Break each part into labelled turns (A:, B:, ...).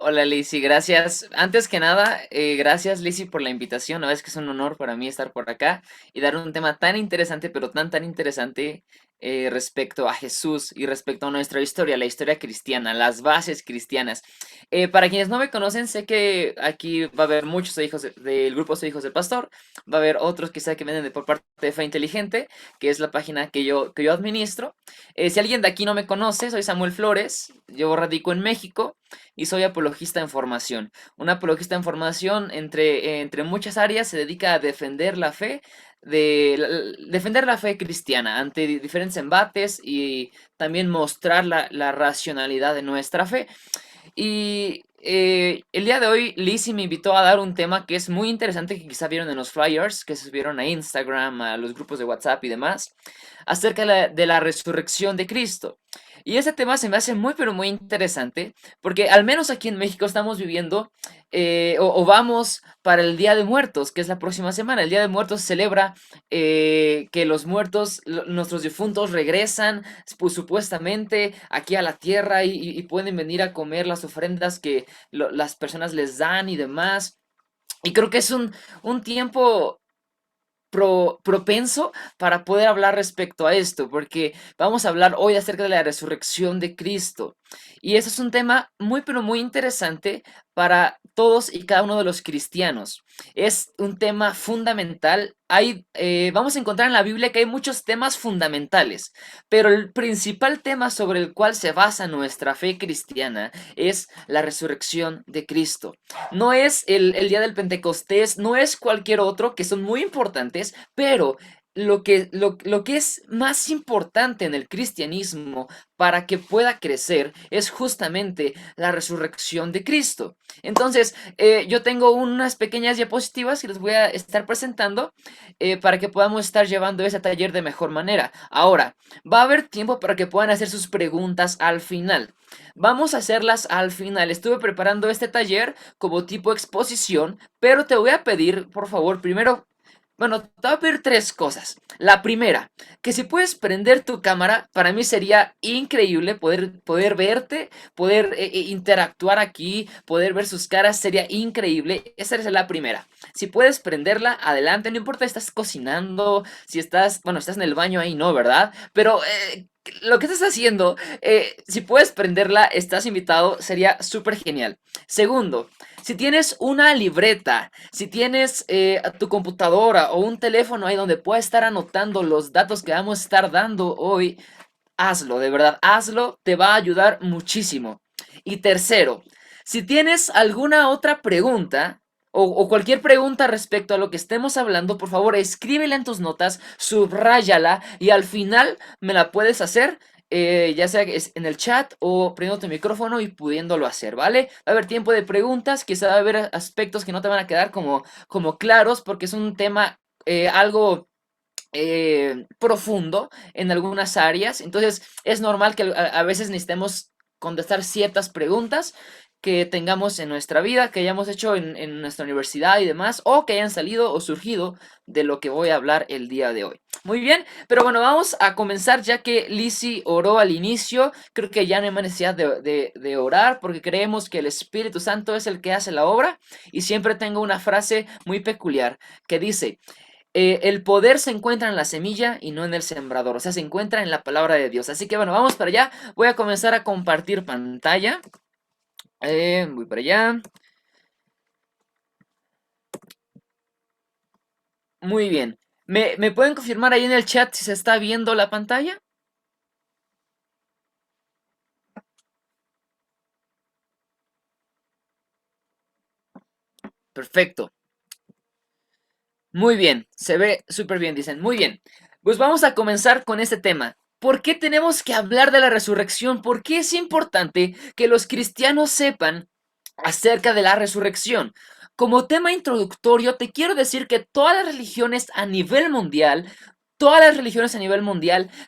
A: Hola Lizzy, gracias. Antes que nada, gracias Lizzy por la invitación. La verdad es que es un honor para mí estar por acá y dar un tema tan interesante, pero tan interesante respecto a Jesús y respecto a nuestra historia, la historia cristiana, las bases cristianas. Para quienes no me conocen, sé que aquí va a haber muchos hijos del grupo Soy Hijos del Pastor, va a haber otros quizá que vienen de por parte de Fe Inteligente, que es la página que yo administro. Si alguien de aquí no me conoce, soy Samuel Flores, yo radico en México y soy apologista en formación. Un apologista en formación entre muchas áreas se dedica a defender la fe, defender la fe cristiana ante diferentes embates y también mostrar la racionalidad de nuestra fe. Y el día de hoy Lizzie me invitó a dar un tema que es muy interesante, que quizá vieron en los flyers que se subieron a Instagram, a los grupos de WhatsApp y demás, acerca de la resurrección de Cristo. Y ese tema se me hace muy, pero muy interesante, porque al menos aquí en México estamos viviendo, o vamos para el Día de Muertos, que es la próxima semana. El Día de Muertos se celebra que los muertos, nuestros difuntos regresan, pues supuestamente aquí a la tierra y pueden venir a comer las ofrendas que las personas les dan y demás. Y creo que es un tiempo propenso para poder hablar respecto a esto, porque vamos a hablar hoy acerca de la resurrección de Cristo. Y ese es un tema muy, pero muy interesante para todos y cada uno de los cristianos. Es un tema fundamental. Vamos a encontrar en la Biblia que hay muchos temas fundamentales, pero el principal tema sobre el cual se basa nuestra fe cristiana es la resurrección de Cristo. No es el día del Pentecostés, no es cualquier otro, que son muy importantes, pero lo que es más importante en el cristianismo para que pueda crecer es justamente la resurrección de Cristo. Entonces, yo tengo unas pequeñas diapositivas que les voy a estar presentando para que podamos estar llevando ese taller de mejor manera. Ahora, va a haber tiempo para que puedan hacer sus preguntas al final. Vamos a hacerlas al final. Estuve preparando este taller como tipo exposición, pero te voy a pedir, por favor, primero, bueno, te voy a pedir tres cosas. La primera, que si puedes prender tu cámara, para mí sería increíble poder verte, poder interactuar aquí, poder ver sus caras, sería increíble. Esa es la primera. Si puedes prenderla, adelante, no importa si estás cocinando, si estás, bueno, estás en el baño ahí, no, ¿verdad? Pero lo que estás haciendo, si puedes prenderla, estás invitado, sería súper genial. Segundo, si tienes una libreta, si tienes tu computadora o un teléfono ahí donde puedas estar anotando los datos que vamos a estar dando hoy, hazlo, de verdad, hazlo, te va a ayudar muchísimo. Y tercero, si tienes alguna otra pregunta o cualquier pregunta respecto a lo que estemos hablando, por favor, escríbela en tus notas, subráyala y al final me la puedes hacer. Ya sea que es en el chat o prendiendo tu micrófono y pudiéndolo hacer, ¿vale? Va a haber tiempo de preguntas, quizá va a haber aspectos que no te van a quedar como claros porque es un tema algo profundo en algunas áreas. Entonces es normal que a veces necesitemos contestar ciertas preguntas que tengamos en nuestra vida, que hayamos hecho en nuestra universidad y demás, o que hayan salido o surgido de lo que voy a hablar el día de hoy. Muy bien, pero bueno, vamos a comenzar ya que Lizzie oró al inicio. Creo que ya no hay más necesidad de orar porque creemos que el Espíritu Santo es el que hace la obra. Y siempre tengo una frase muy peculiar que dice, el poder se encuentra en la semilla y no en el sembrador, o sea, se encuentra en la palabra de Dios. Así que bueno, vamos para allá. Voy a comenzar a compartir pantalla. Voy para allá. Muy bien. ¿Me pueden confirmar ahí en el chat si se está viendo la pantalla? Perfecto. Muy bien. Se ve súper bien, dicen. Muy bien. Pues vamos a comenzar con este tema. ¿Por qué tenemos que hablar de la resurrección? ¿Por qué es importante que los cristianos sepan acerca de la resurrección? Como tema introductorio, te quiero decir que todas las religiones a nivel mundial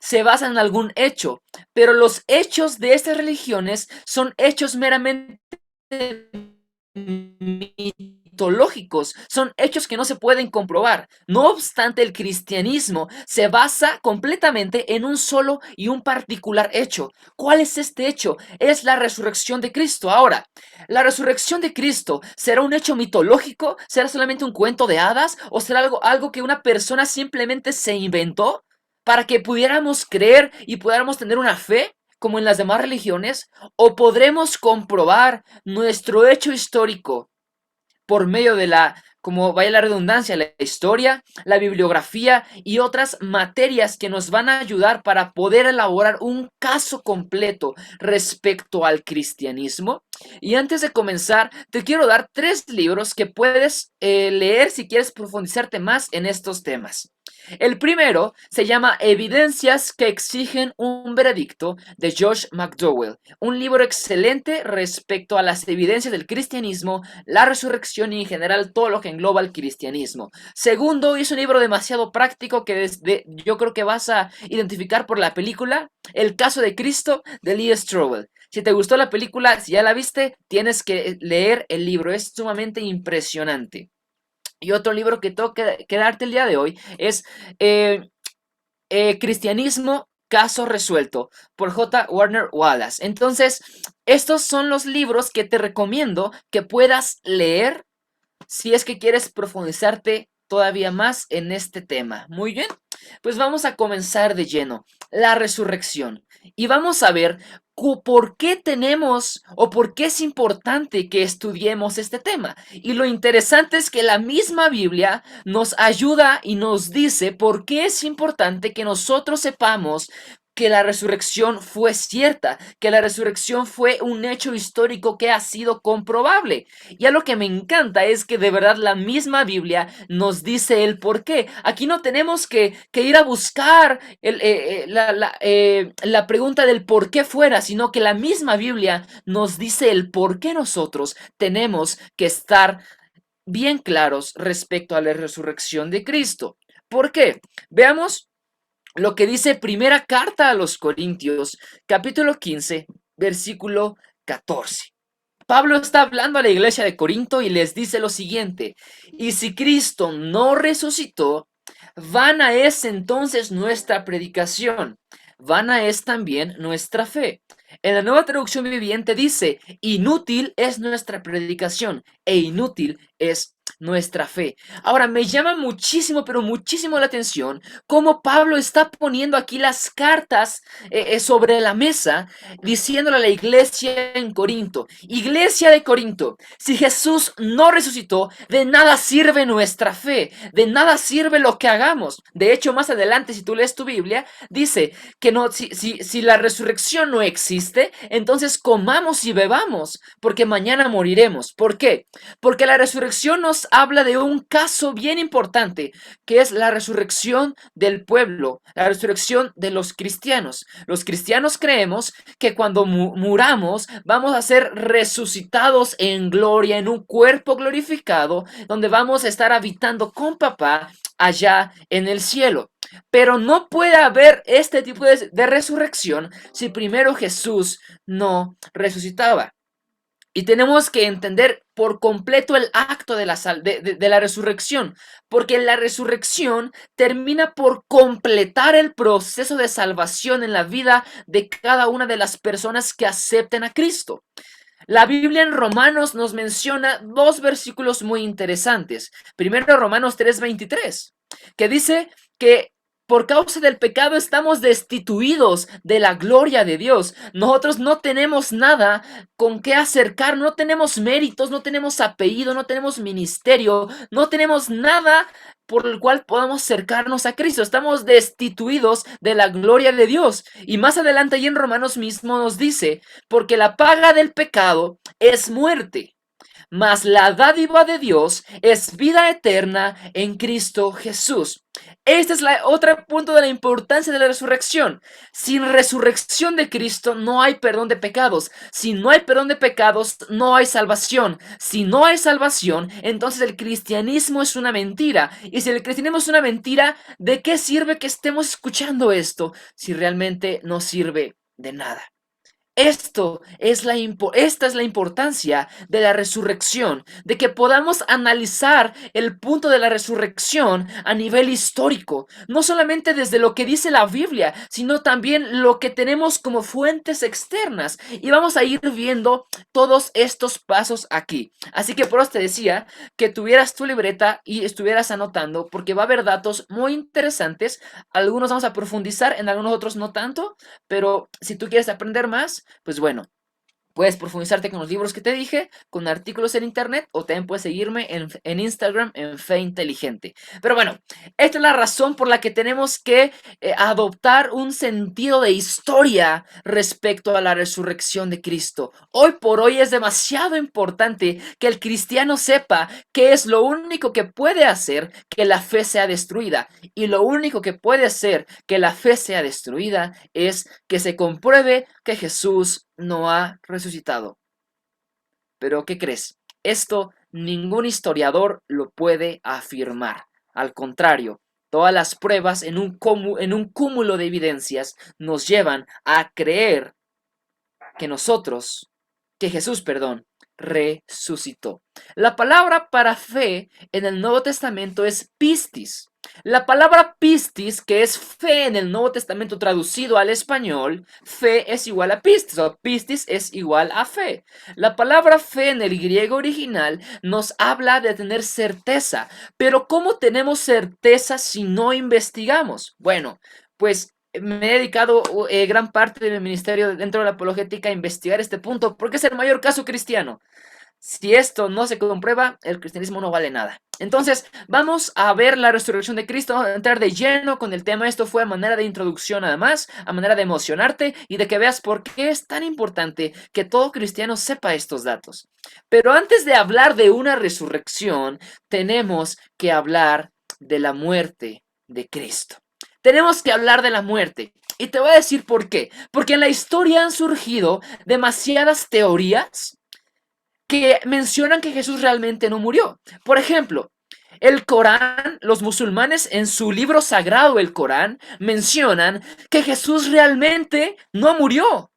A: se basan en algún hecho, pero los hechos de estas religiones son hechos meramente mitológicos, son hechos que no se pueden comprobar. No obstante, el cristianismo se basa completamente en un solo y un particular hecho. ¿Cuál es este hecho? Es la resurrección de Cristo. Ahora, ¿la resurrección de Cristo será un hecho mitológico? ¿Será solamente un cuento de hadas? ¿O será algo que una persona simplemente se inventó para que pudiéramos creer y pudiéramos tener una fe como en las demás religiones? ¿O podremos comprobar nuestro hecho histórico por medio de como vaya la redundancia, la historia, la bibliografía y otras materias que nos van a ayudar para poder elaborar un caso completo respecto al cristianismo? Y antes de comenzar, te quiero dar 3 libros que puedes leer si quieres profundizarte más en estos temas. El primero se llama Evidencias que exigen un veredicto, de Josh McDowell, un libro excelente respecto a las evidencias del cristianismo, la resurrección y en general todo lo que engloba el cristianismo. Segundo, es un libro demasiado práctico que yo creo que vas a identificar por la película, El caso de Cristo, de Lee Strobel. Si te gustó la película, si ya la viste, tienes que leer el libro, es sumamente impresionante. Y otro libro que tengo que darte el día de hoy es eh, Cristianismo, caso resuelto, por J. Warner Wallace. Entonces, estos son los libros que te recomiendo que puedas leer si es que quieres profundizarte todavía más en este tema. Muy bien, pues vamos a comenzar de lleno. La resurrección. Y vamos a ver por qué tenemos o por qué es importante que estudiemos este tema. Y lo interesante es que la misma Biblia nos ayuda y nos dice por qué es importante que nosotros sepamos que la resurrección fue cierta, que la resurrección fue un hecho histórico que ha sido comprobable. Y a lo que me encanta es que de verdad la misma Biblia nos dice el por qué. Aquí no tenemos que ir a buscar la pregunta del por qué fuera, sino que la misma Biblia nos dice el por qué nosotros tenemos que estar bien claros respecto a la resurrección de Cristo. ¿Por qué? Veamos lo que dice primera carta a los Corintios, capítulo 15, versículo 14. Pablo está hablando a la iglesia de Corinto y les dice lo siguiente: y si Cristo no resucitó, vana es entonces nuestra predicación, vana es también nuestra fe. En la Nueva Traducción Viviente dice: inútil es nuestra predicación e inútil es nuestra fe. Ahora, me llama muchísimo, pero muchísimo la atención cómo Pablo está poniendo aquí las cartas sobre la mesa, diciéndole a la iglesia en Corinto: iglesia de Corinto, si Jesús no resucitó, de nada sirve nuestra fe, de nada sirve lo que hagamos. De hecho, más adelante, si tú lees tu Biblia, dice que no, si la resurrección no existe, entonces comamos y bebamos, porque mañana moriremos. ¿Por qué? Porque la resurrección nos habla de un caso bien importante, que es la resurrección del pueblo, la resurrección de los cristianos. Los cristianos creemos que cuando muramos vamos a ser resucitados en gloria, en un cuerpo glorificado, donde vamos a estar habitando con papá allá en el cielo. Pero no puede haber este tipo de resurrección si primero Jesús no resucitaba. Y tenemos que entender por completo el acto de la resurrección, porque la resurrección termina por completar el proceso de salvación en la vida de cada una de las personas que acepten a Cristo. La Biblia en Romanos nos menciona 2 versículos muy interesantes. Primero, Romanos 3:23, que dice que por causa del pecado estamos destituidos de la gloria de Dios. Nosotros no tenemos nada con qué acercar, no tenemos méritos, no tenemos apellido, no tenemos ministerio, no tenemos nada por el cual podamos acercarnos a Cristo. Estamos destituidos de la gloria de Dios. Y más adelante y en Romanos mismo nos dice: porque la paga del pecado es muerte, mas la dádiva de Dios es vida eterna en Cristo Jesús. Este es otro punto de la importancia de la resurrección. Sin resurrección de Cristo no hay perdón de pecados. Si no hay perdón de pecados, no hay salvación. Si no hay salvación, entonces el cristianismo es una mentira. Y si el cristianismo es una mentira, ¿de qué sirve que estemos escuchando esto si realmente no sirve de nada? Esta es la importancia de la resurrección, de que podamos analizar el punto de la resurrección a nivel histórico, no solamente desde lo que dice la Biblia, sino también lo que tenemos como fuentes externas. Y vamos a ir viendo todos estos pasos aquí. Así que por eso te decía que tuvieras tu libreta y estuvieras anotando, porque va a haber datos muy interesantes. Algunos vamos a profundizar, en algunos otros no tanto, pero si tú quieres aprender más, pues bueno, puedes profundizarte con los libros que te dije, con artículos en internet o también puedes seguirme en Instagram en Fe Inteligente. Pero bueno, esta es la razón por la que tenemos que adoptar un sentido de historia respecto a la resurrección de Cristo. Hoy por hoy es demasiado importante que el cristiano sepa que es lo único que puede hacer que la fe sea destruida. Y lo único que puede hacer que la fe sea destruida es que se compruebe que Jesús no ha resucitado. Pero ¿qué crees? Esto ningún historiador lo puede afirmar. Al contrario, todas las pruebas en un cúmulo de evidencias nos llevan a creer que Jesús, perdón, resucitó. La palabra para fe en el Nuevo Testamento es pistis. La palabra pistis, que es fe en el Nuevo Testamento traducido al español, fe es igual a pistis, o pistis es igual a fe. La palabra fe en el griego original nos habla de tener certeza, pero ¿cómo tenemos certeza si no investigamos? Bueno, pues me he dedicado gran parte de mi ministerio dentro de la apologética a investigar este punto, porque es el mayor caso cristiano. Si esto no se comprueba, el cristianismo no vale nada. Entonces, vamos a ver la resurrección de Cristo, vamos a entrar de lleno con el tema. Esto fue a manera de introducción además, a manera de emocionarte y de que veas por qué es tan importante que todo cristiano sepa estos datos. Pero antes de hablar de una resurrección, tenemos que hablar de la muerte de Cristo. Tenemos que hablar de la muerte. Y te voy a decir por qué. Porque en la historia han surgido demasiadas teorías que mencionan que Jesús realmente no murió. Por ejemplo, el Corán, los musulmanes en su libro sagrado, el Corán, mencionan que Jesús realmente no murió,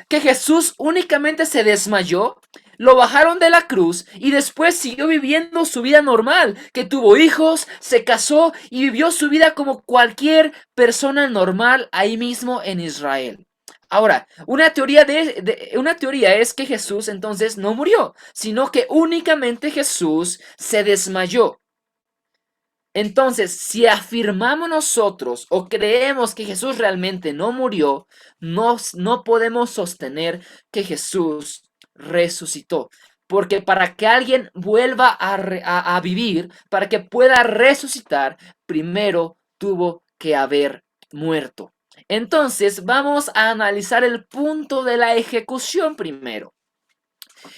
A: que Jesús únicamente se desmayó, lo bajaron de la cruz y después siguió viviendo su vida normal, que tuvo hijos, se casó y vivió su vida como cualquier persona normal ahí mismo en Israel. Ahora, una teoría es que Jesús entonces no murió, sino que únicamente Jesús se desmayó. Entonces, si afirmamos nosotros o creemos que Jesús realmente no murió, no podemos sostener que Jesús resucitó. Porque para que alguien vuelva a vivir, para que pueda resucitar, primero tuvo que haber muerto. Entonces, vamos a analizar el punto de la ejecución primero.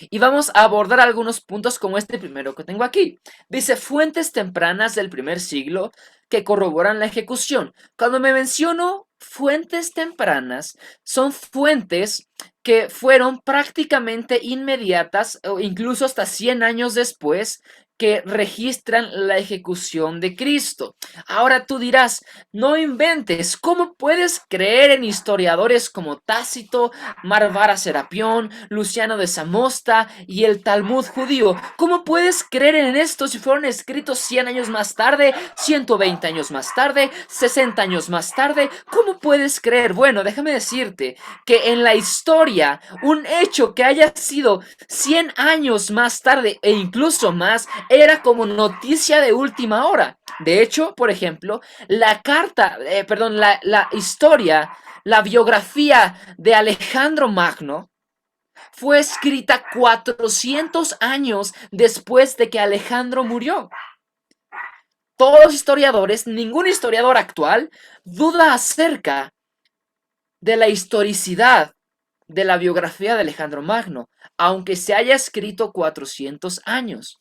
A: Y vamos a abordar algunos puntos como este primero que tengo aquí. Dice fuentes tempranas del primer siglo que corroboran la ejecución. Cuando me menciono fuentes tempranas, son fuentes que fueron prácticamente inmediatas o incluso hasta 100 años después que registran la ejecución de Cristo. Ahora tú dirás, no inventes, ¿cómo puedes creer en historiadores como Tácito, Marvara Serapión, Luciano de Samosta y el Talmud judío? ¿Cómo puedes creer en esto si fueron escritos 100 años más tarde, 120 años más tarde, 60 años más tarde? ¿Cómo puedes creer? Bueno, déjame decirte que en la historia, un hecho que haya sido 100 años más tarde e incluso más, era como noticia de última hora. De hecho, por ejemplo, la historia, la biografía de Alejandro Magno fue escrita 400 años después de que Alejandro murió. Todos los historiadores, ningún historiador actual, duda acerca de la historicidad de la biografía de Alejandro Magno, aunque se haya escrito 400 años.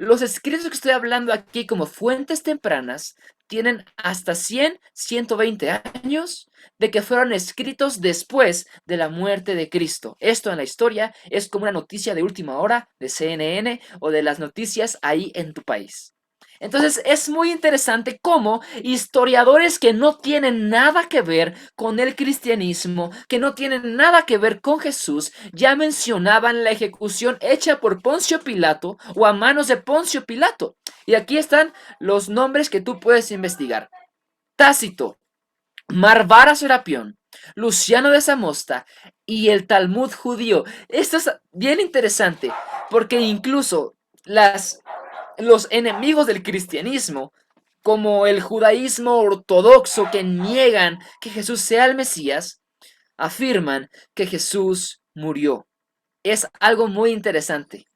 A: Los escritos que estoy hablando aquí como fuentes tempranas tienen hasta 100, 120 años de que fueron escritos después de la muerte de Cristo. Esto en la historia es como una noticia de última hora de CNN o de las noticias ahí en tu país. Entonces es muy interesante cómo historiadores que no tienen nada que ver con el cristianismo, que no tienen nada que ver con Jesús, ya mencionaban la ejecución hecha por Poncio Pilato o a manos de Poncio Pilato. Y aquí están los nombres que tú puedes investigar. Tácito, Marvara Serapión, Luciano de Samosta y el Talmud judío. Esto es bien interesante porque incluso los enemigos del cristianismo, como el judaísmo ortodoxo que niegan que Jesús sea el Mesías, afirman que Jesús murió. Es algo muy interesante.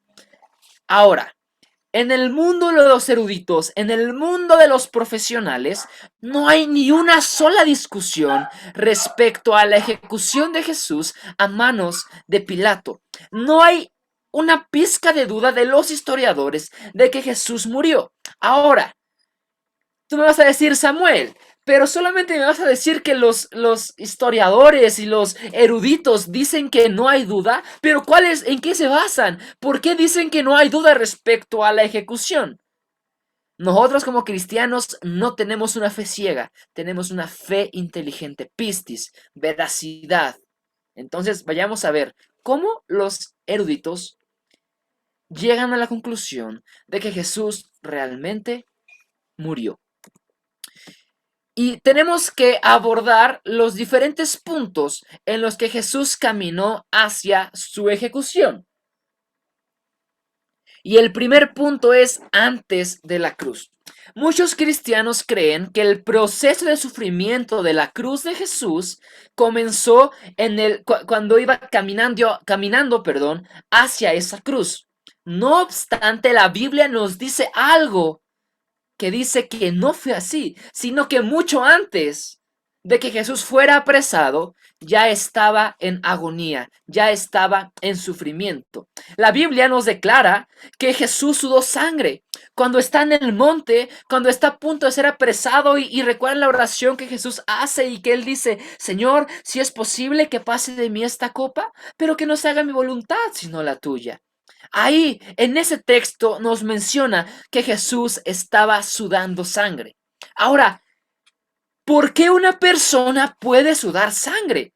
A: Ahora, en el mundo de los eruditos, en el mundo de los profesionales, no hay ni una sola discusión respecto a la ejecución de Jesús a manos de Pilato. No hay una pizca de duda de los historiadores de que Jesús murió. Ahora, tú me vas a decir, Samuel, pero solamente me vas a decir que los historiadores y los eruditos dicen que no hay duda, pero ¿en qué se basan? ¿Por qué dicen que no hay duda respecto a la ejecución? Nosotros como cristianos no tenemos una fe ciega, tenemos una fe inteligente, pistis, veracidad. Entonces vayamos a ver cómo los eruditos llegan a la conclusión de que Jesús realmente murió. Y tenemos que abordar los diferentes puntos en los que Jesús caminó hacia su ejecución. Y el primer punto es antes de la cruz. Muchos cristianos creen que el proceso de sufrimiento de la cruz de Jesús comenzó cuando iba caminando, hacia esa cruz. No obstante, la Biblia nos dice algo que dice que no fue así, sino que mucho antes de que Jesús fuera apresado, ya estaba en agonía, ya estaba en sufrimiento. La Biblia nos declara que Jesús sudó sangre cuando está en el monte, cuando está a punto de ser apresado y recuerdan la oración que Jesús hace y que él dice, Señor, si es posible que pase de mí esta copa, pero que no se haga mi voluntad sino la tuya. Ahí, en ese texto, nos menciona que Jesús estaba sudando sangre. Ahora, ¿por qué una persona puede sudar sangre?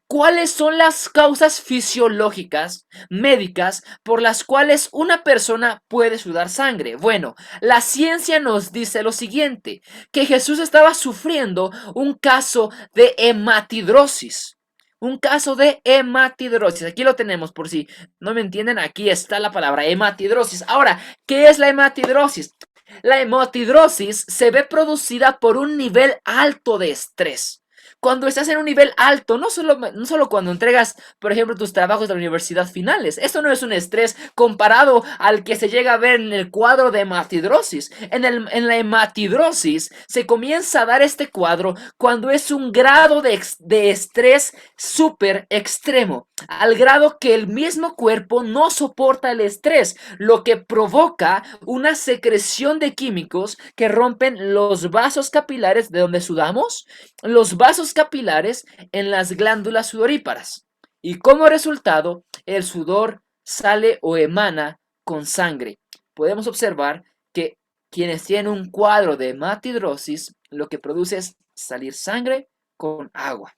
A: ¿Cuáles son las causas fisiológicas, médicas, por las cuales una persona puede sudar sangre? Bueno, la ciencia nos dice lo siguiente, que Jesús estaba sufriendo un caso de hematidrosis. Un caso de hematidrosis. Aquí lo tenemos por si no me entienden. Aquí está la palabra hematidrosis. Ahora, ¿qué es la hematidrosis? La hematidrosis se ve producida por un nivel alto de estrés. Cuando estás en un nivel alto, no solo cuando entregas, por ejemplo, tus trabajos de la universidad finales. Esto no es un estrés comparado al que se llega a ver en el cuadro de hematidrosis. En la hematidrosis se comienza a dar este cuadro cuando es un grado de estrés súper extremo, al grado que el mismo cuerpo no soporta el estrés, lo que provoca una secreción de químicos que rompen los vasos capilares de donde sudamos, los vasos capilares en las glándulas sudoríparas. Y como resultado, el sudor sale o emana con sangre. Podemos observar que quienes tienen un cuadro de hematidrosis, lo que produce es salir sangre con agua.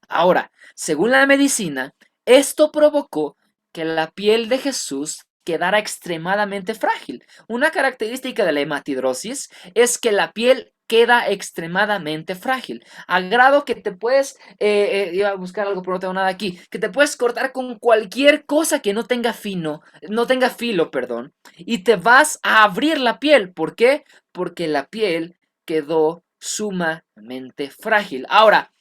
A: Ahora, según la medicina, esto provocó que la piel de Jesús quedara extremadamente frágil. Una característica de la hematidrosis es que la piel queda extremadamente frágil, al grado que te puedes, iba a buscar algo pero no tengo nada aquí, que te puedes cortar con cualquier cosa que no tenga filo, perdón, y te vas a abrir la piel. ¿Por qué? Porque la piel quedó sumamente frágil. Ahora,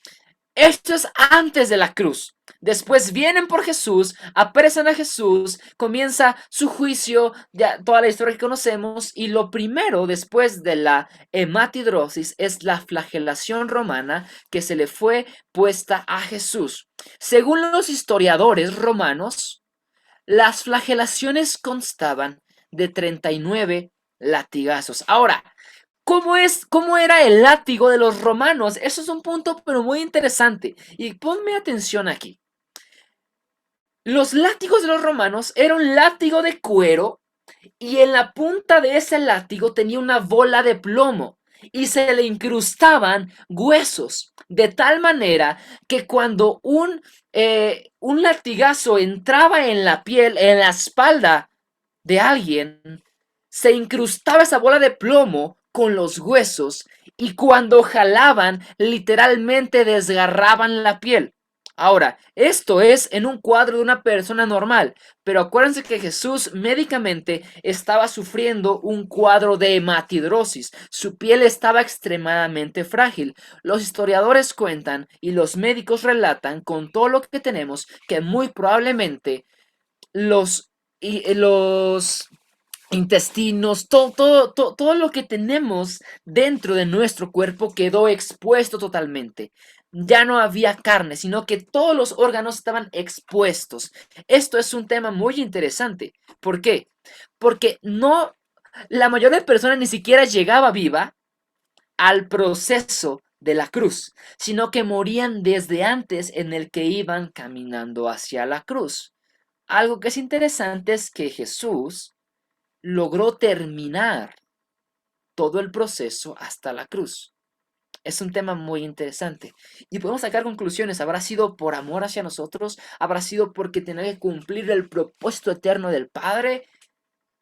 A: esto es antes de la cruz. Después vienen por Jesús, apresan a Jesús, comienza su juicio, ya toda la historia que conocemos, y lo primero después de la hematidrosis es la flagelación romana que se le fue puesta a Jesús. Según los historiadores romanos, las flagelaciones constaban de 39 latigazos. Ahora, ¿cómo era el látigo de los romanos? Eso es un punto pero muy interesante. Y ponme atención aquí. Los látigos de los romanos eran un látigo de cuero y en la punta de ese látigo tenía una bola de plomo y se le incrustaban huesos, de tal manera que cuando un latigazo entraba en la piel, en la espalda de alguien, se incrustaba esa bola de plomo con los huesos y cuando jalaban, literalmente desgarraban la piel. Ahora, esto es en un cuadro de una persona normal, pero acuérdense que Jesús médicamente estaba sufriendo un cuadro de hematidrosis. Su piel estaba extremadamente frágil. Los historiadores cuentan y los médicos relatan con todo lo que tenemos que muy probablemente los intestinos, todo lo que tenemos dentro de nuestro cuerpo quedó expuesto totalmente. Ya no había carne, sino que todos los órganos estaban expuestos. Esto es un tema muy interesante. ¿Por qué? Porque no, la mayoría de personas ni siquiera llegaba viva al proceso de la cruz, sino que morían desde antes en el que iban caminando hacia la cruz. Algo que es interesante es que Jesús logró terminar todo el proceso hasta la cruz. Es un tema muy interesante y podemos sacar conclusiones. ¿Habrá sido por amor hacia nosotros? ¿Habrá sido porque tenía que cumplir el propósito eterno del Padre?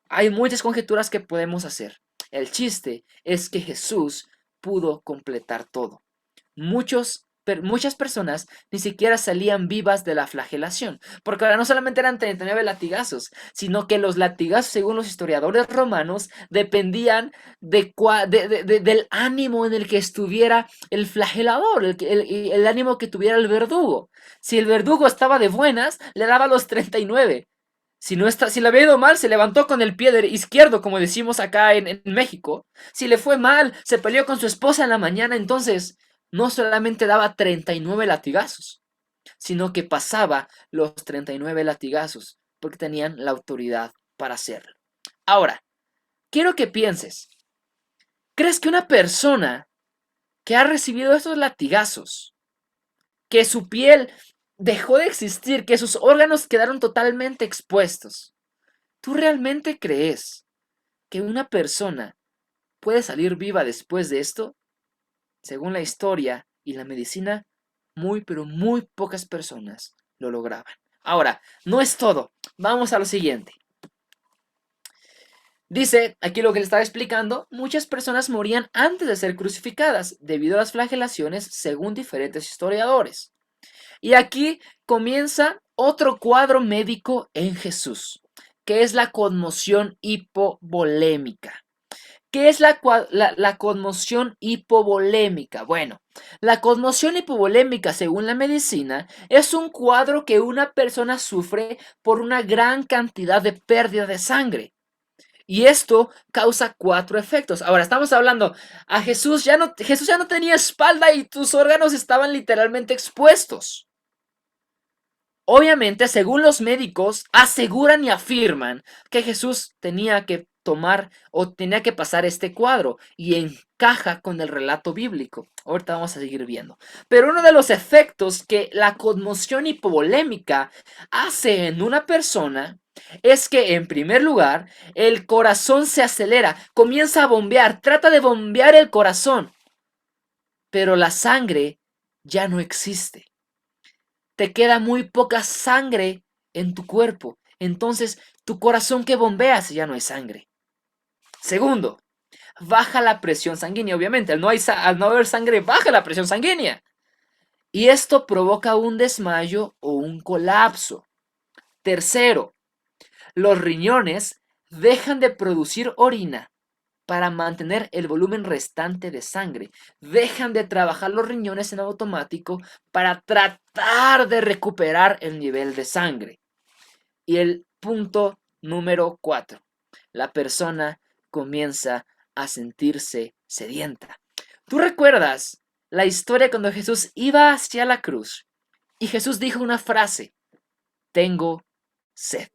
A: Hay muchas conjeturas que podemos hacer. El chiste es que Jesús pudo completar todo. Muchas personas ni siquiera salían vivas de la flagelación, porque ahora no solamente eran 39 latigazos, sino que los latigazos, según los historiadores romanos, dependían del ánimo en el que estuviera el flagelador, el ánimo que tuviera el verdugo. Si el verdugo estaba de buenas, le daba los 39. Si le había ido mal, se levantó con el pie izquierdo, como decimos acá en México. Si le fue mal, se peleó con su esposa en la mañana, entonces no solamente daba 39 latigazos, sino que pasaba los 39 latigazos, porque tenían la autoridad para hacerlo. Ahora, quiero que pienses, ¿crees que una persona que ha recibido estos latigazos, que su piel dejó de existir, que sus órganos quedaron totalmente expuestos, ¿tú realmente crees que una persona puede salir viva después de esto? Según la historia y la medicina, muy pero muy pocas personas lo lograban. Ahora, no es todo. Vamos a lo siguiente. Dice, aquí lo que le estaba explicando, muchas personas morían antes de ser crucificadas debido a las flagelaciones según diferentes historiadores. Y aquí comienza otro cuadro médico en Jesús, que es la conmoción hipovolémica. ¿Qué es la conmoción hipovolémica? Bueno, la conmoción hipovolémica, según la medicina, es un cuadro que una persona sufre por una gran cantidad de pérdida de sangre. Y esto causa cuatro efectos. Ahora, estamos hablando, Jesús ya no tenía espalda y tus órganos estaban literalmente expuestos. Obviamente, según los médicos, aseguran y afirman que Jesús tenía que tomar o tenía que pasar este cuadro y encaja con el relato bíblico. Ahorita vamos a seguir viendo. Pero uno de los efectos que la conmoción hipovolémica hace en una persona es que, en primer lugar, el corazón se acelera, comienza a bombear, trata de bombear el corazón, pero la sangre ya no existe, te queda muy poca sangre en tu cuerpo. Entonces, tu corazón que bombea si ya no hay sangre. Segundo, baja la presión sanguínea. Obviamente, al no haber sangre, baja la presión sanguínea. Y esto provoca un desmayo o un colapso. Tercero, los riñones dejan de producir orina para mantener el volumen restante de sangre. Dejan de trabajar los riñones en automático para tratar de recuperar el nivel de sangre. Y el punto número 4. La persona comienza a sentirse sedienta. ¿Tú recuerdas la historia cuando Jesús iba hacia la cruz y Jesús dijo una frase? Tengo sed.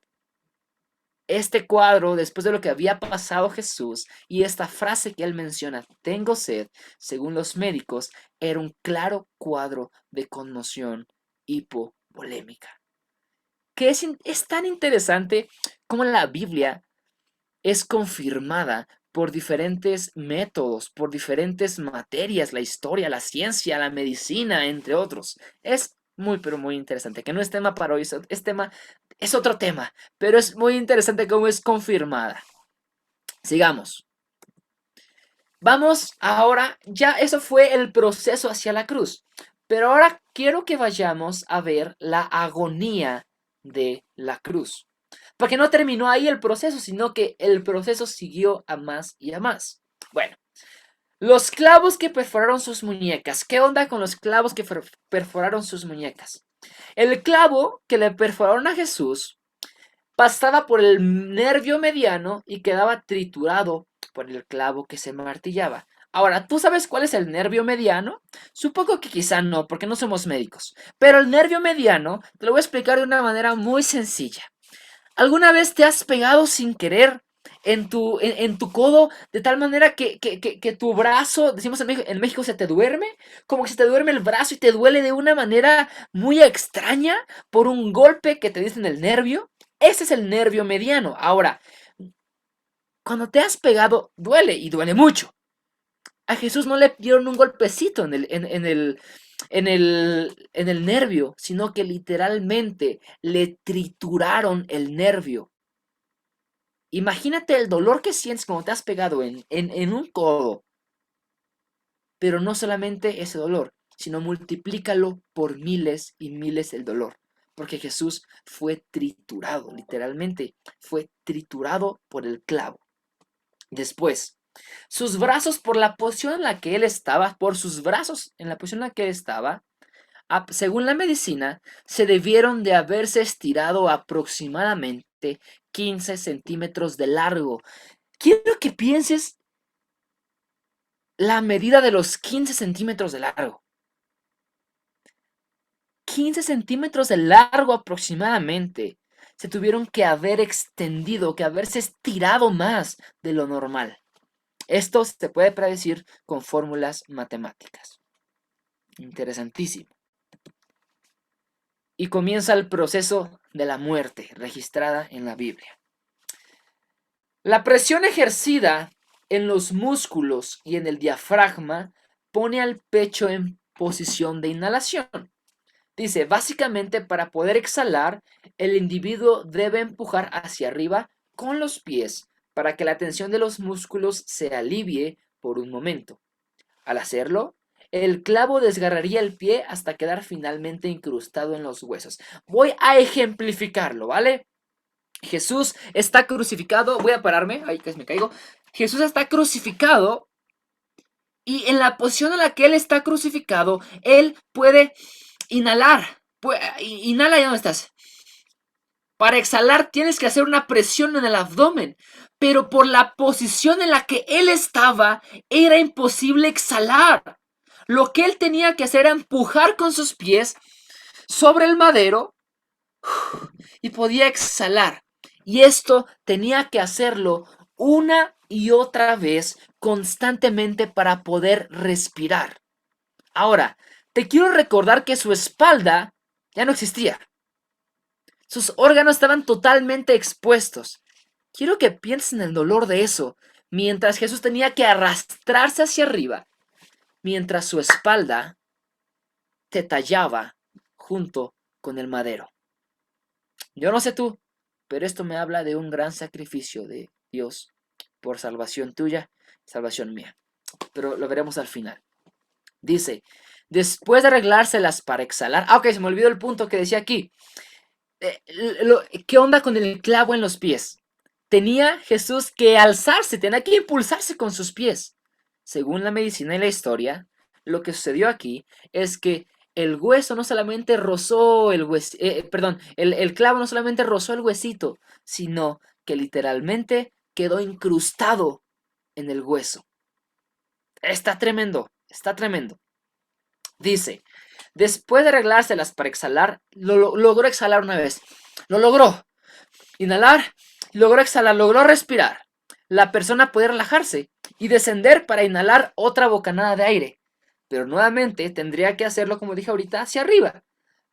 A: Este cuadro, después de lo que había pasado Jesús y esta frase que él menciona, tengo sed, según los médicos, era un claro cuadro de conmoción hipovolémica. Que es tan interesante como la Biblia es confirmada por diferentes métodos, por diferentes materias, la historia, la ciencia, la medicina, entre otros. Es muy, pero muy interesante, que no es tema para hoy, es otro tema, pero es muy interesante cómo es confirmada. Sigamos. Vamos ahora, ya eso fue el proceso hacia la cruz, pero ahora quiero que vayamos a ver la agonía de la cruz. Porque no terminó ahí el proceso, sino que el proceso siguió a más y a más. Bueno, los clavos que perforaron sus muñecas. ¿Qué onda con los clavos que perforaron sus muñecas? El clavo que le perforaron a Jesús pasaba por el nervio mediano y quedaba triturado por el clavo que se martillaba. Ahora, ¿tú sabes cuál es el nervio mediano? Supongo que quizá no, porque no somos médicos. Pero el nervio mediano te lo voy a explicar de una manera muy sencilla. ¿Alguna vez te has pegado sin querer en tu codo de tal manera que tu brazo, decimos en México, se te duerme? Como que se te duerme el brazo y te duele de una manera muy extraña por un golpe que te dicen el nervio. Ese es el nervio mediano. Ahora, cuando te has pegado, duele y duele mucho. A Jesús no le dieron un golpecito en el nervio, sino que literalmente le trituraron el nervio. Imagínate el dolor que sientes cuando te has pegado en un codo, pero no solamente ese dolor, sino multiplícalo por miles y miles el dolor, porque Jesús fue triturado, literalmente, fue triturado por el clavo. Después, sus brazos por la posición en la que él estaba, por sus brazos en la posición en la que él estaba, según la medicina, se debieron de haberse estirado aproximadamente 15 centímetros de largo. Quiero que pienses la medida de los 15 centímetros de largo. 15 centímetros de largo aproximadamente. Se tuvieron que haber extendido, que haberse estirado más de lo normal. Esto se puede predecir con fórmulas matemáticas. Interesantísimo. Y comienza el proceso de la muerte registrada en la Biblia. La presión ejercida en los músculos y en el diafragma pone al pecho en posición de inhalación. Dice, básicamente para poder exhalar, el individuo debe empujar hacia arriba con los pies para que la tensión de los músculos se alivie por un momento. Al hacerlo, el clavo desgarraría el pie hasta quedar finalmente incrustado en los huesos. Voy a ejemplificarlo, ¿vale? Jesús está crucificado. Voy a pararme, ahí casi me caigo. Jesús está crucificado y en la posición en la que él está crucificado, él puede inhalar. Inhala, ¿y dónde estás? Para exhalar tienes que hacer una presión en el abdomen, pero por la posición en la que él estaba, era imposible exhalar. Lo que él tenía que hacer era empujar con sus pies sobre el madero y podía exhalar. Y esto tenía que hacerlo una y otra vez constantemente para poder respirar. Ahora, te quiero recordar que su espalda ya no existía. Sus órganos estaban totalmente expuestos. Quiero que pienses en el dolor de eso, mientras Jesús tenía que arrastrarse hacia arriba, mientras su espalda te tallaba junto con el madero. Yo no sé tú, pero esto me habla de un gran sacrificio de Dios por salvación tuya, salvación mía. Pero lo veremos al final. Dice, después de arreglárselas para exhalar. Ah, ok, se me olvidó el punto que decía aquí. ¿Qué onda con el clavo en los pies? Tenía Jesús que alzarse, tenía que impulsarse con sus pies. Según la medicina y la historia, lo que sucedió aquí es que el hueso no solamente rozó el clavo no solamente rozó el huesito, sino que literalmente quedó incrustado en el hueso. Está tremendo, está tremendo. Dice, después de arreglárselas para exhalar, logró exhalar una vez. Lo logró. Inhalar, logró exhalar, logró respirar. La persona puede relajarse y descender para inhalar otra bocanada de aire. Pero nuevamente tendría que hacerlo, como dije ahorita, hacia arriba,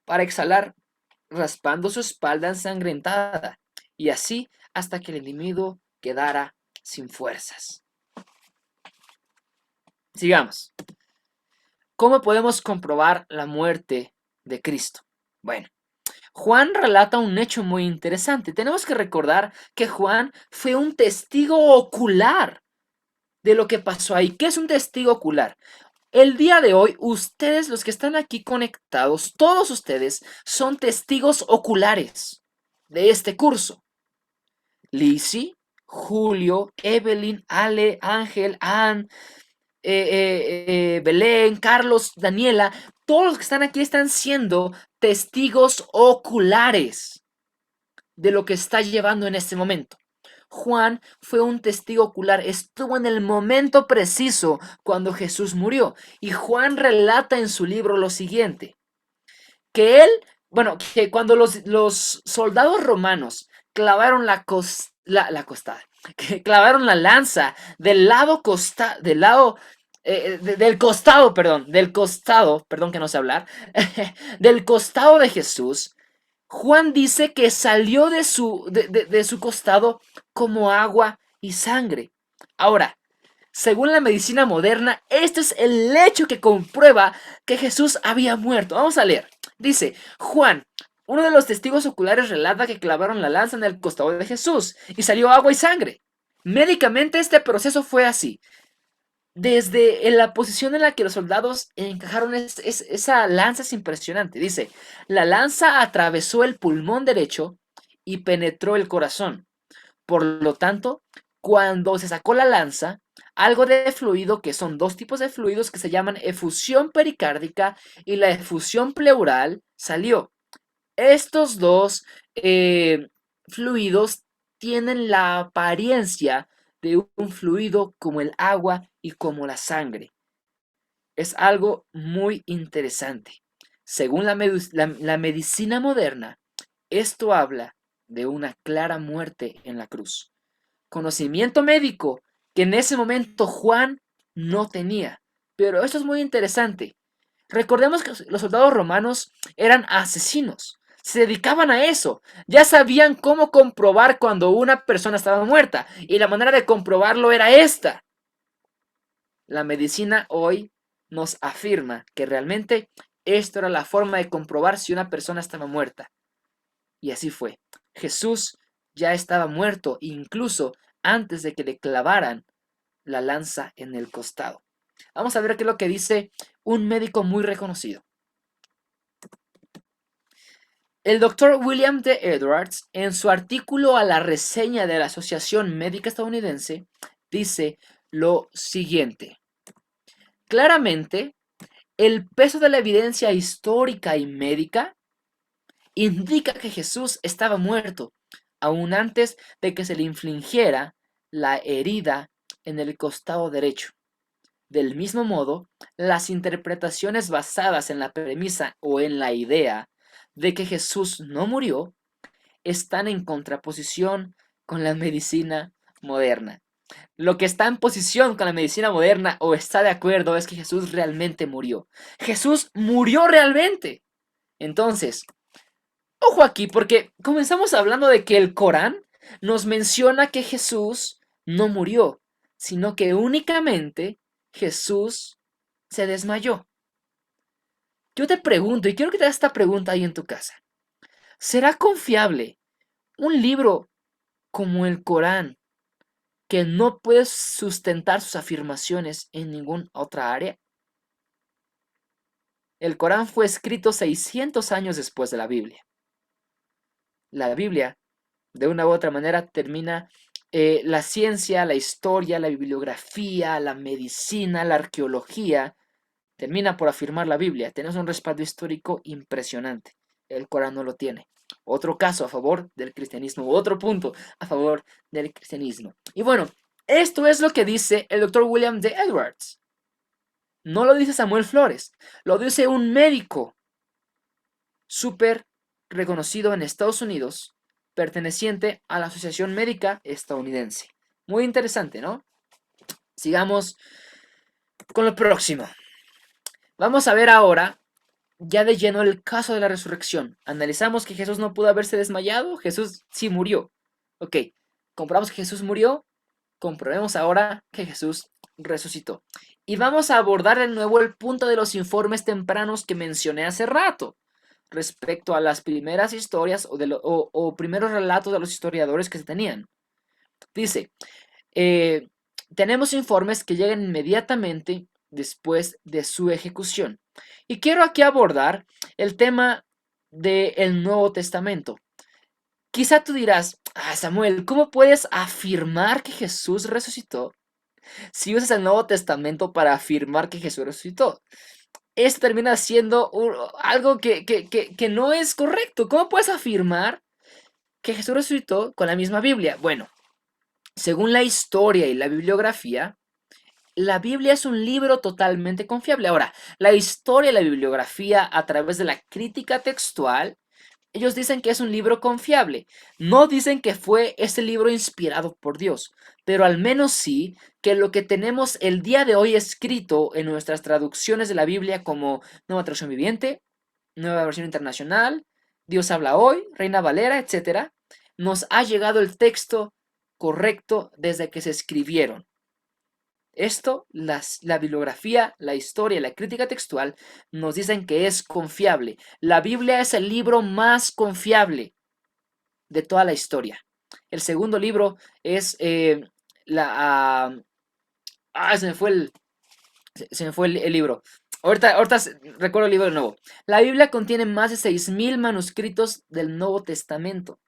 A: para exhalar, raspando su espalda ensangrentada. Y así hasta que el individuo quedara sin fuerzas. Sigamos. ¿Cómo podemos comprobar la muerte de Cristo? Bueno, Juan relata un hecho muy interesante. Tenemos que recordar que Juan fue un testigo ocular de lo que pasó ahí. ¿Qué es un testigo ocular? El día de hoy, ustedes, los que están aquí conectados, todos ustedes son testigos oculares de este curso. Lizzie, Julio, Evelyn, Ale, Ángel, Ann, Belén, Carlos, Daniela, todos los que están aquí están siendo testigos oculares de lo que está llevando en este momento. Juan fue un testigo ocular, estuvo en el momento preciso cuando Jesús murió. Y Juan relata en su libro lo siguiente, que él, bueno, que cuando los soldados romanos clavaron la costada, que clavaron la lanza del costado, perdón que no sé hablar, del costado de Jesús, Juan dice que salió de su costado como agua y sangre. Ahora, según la medicina moderna, este es el hecho que comprueba que Jesús había muerto. Vamos a leer. Dice, Juan, uno de los testigos oculares relata que clavaron la lanza en el costado de Jesús y salió agua y sangre. Médicamente este proceso fue así. Desde la posición en la que los soldados encajaron esa lanza es impresionante. Dice, la lanza atravesó el pulmón derecho y penetró el corazón. Por lo tanto, cuando se sacó la lanza, algo de fluido, que son dos tipos de fluidos que se llaman efusión pericárdica y la efusión pleural, salió. Estos dos fluidos tienen la apariencia de un fluido como el agua y como la sangre. Es algo muy interesante. Según la medicina moderna, esto habla de una clara muerte en la cruz. Conocimiento médico que en ese momento Juan no tenía. Pero esto es muy interesante. Recordemos que los soldados romanos eran asesinos. Se dedicaban a eso. Ya sabían cómo comprobar cuando una persona estaba muerta. Y la manera de comprobarlo era esta. La medicina hoy nos afirma que realmente esto era la forma de comprobar si una persona estaba muerta. Y así fue. Jesús ya estaba muerto incluso antes de que le clavaran la lanza en el costado. Vamos a ver qué es lo que dice un médico muy reconocido. El doctor William D. Edwards, en su artículo a la reseña de la Asociación Médica Estadounidense, dice lo siguiente. Claramente, el peso de la evidencia histórica y médica indica que Jesús estaba muerto, aún antes de que se le infligiera la herida en el costado derecho. Del mismo modo, las interpretaciones basadas en la premisa o en la idea de que Jesús no murió están en contraposición con la medicina moderna. Lo que está en posición con la medicina moderna o está de acuerdo es que Jesús realmente murió. Jesús murió realmente. Entonces, ojo aquí, porque comenzamos hablando de que el Corán nos menciona que Jesús no murió, sino que únicamente Jesús se desmayó. Yo te pregunto, y quiero que te hagas esta pregunta ahí en tu casa. ¿Será confiable un libro como el Corán que no puede sustentar sus afirmaciones en ninguna otra área? El Corán fue escrito 600 años después de la Biblia. La Biblia, de una u otra manera, termina la ciencia, la historia, la bibliografía, la medicina, la arqueología, termina por afirmar la Biblia. Tenemos un respaldo histórico impresionante. El Corán no lo tiene. Otro caso a favor del cristianismo, otro punto a favor del cristianismo. Y bueno, esto es lo que dice el doctor William D. Edwards. No lo dice Samuel Flores, lo dice un médico súper reconocido en Estados Unidos, perteneciente a la Asociación Médica Estadounidense. Muy interesante, ¿no? Sigamos con lo próximo. Vamos a ver ahora, ya de lleno, el caso de la resurrección. Analizamos que Jesús no pudo haberse desmayado, Jesús sí murió. Ok, comprobamos que Jesús murió, comprobemos ahora que Jesús resucitó. Y vamos a abordar de nuevo el punto de los informes tempranos que mencioné hace rato, respecto a las primeras historias o primeros relatos de los historiadores que se tenían. Dice, eh, tenemos informes que llegan inmediatamente después de su ejecución. Y quiero aquí abordar el tema del Nuevo Testamento. Quizá tú dirás, Samuel, ¿cómo puedes afirmar que Jesús resucitó si usas el Nuevo Testamento para afirmar que Jesús resucitó? Esto termina siendo algo que no es correcto. ¿Cómo puedes afirmar que Jesús resucitó con la misma Biblia? Bueno, según la historia y la bibliografía, la Biblia es un libro totalmente confiable. Ahora, la historia y la bibliografía a través de la crítica textual, ellos dicen que es un libro confiable. No dicen que fue ese libro inspirado por Dios, pero al menos sí que lo que tenemos el día de hoy escrito en nuestras traducciones de la Biblia como Nueva Traducción Viviente, Nueva Versión Internacional, Dios habla hoy, Reina Valera, etcétera, nos ha llegado el texto correcto desde que se escribieron. Esto, la bibliografía, la historia y la crítica textual nos dicen que es confiable. La Biblia es el libro más confiable de toda la historia. El segundo libro es la... se me fue el libro. Ahorita recuerdo el libro de nuevo. La Biblia contiene más de 6.000 manuscritos del Nuevo Testamento.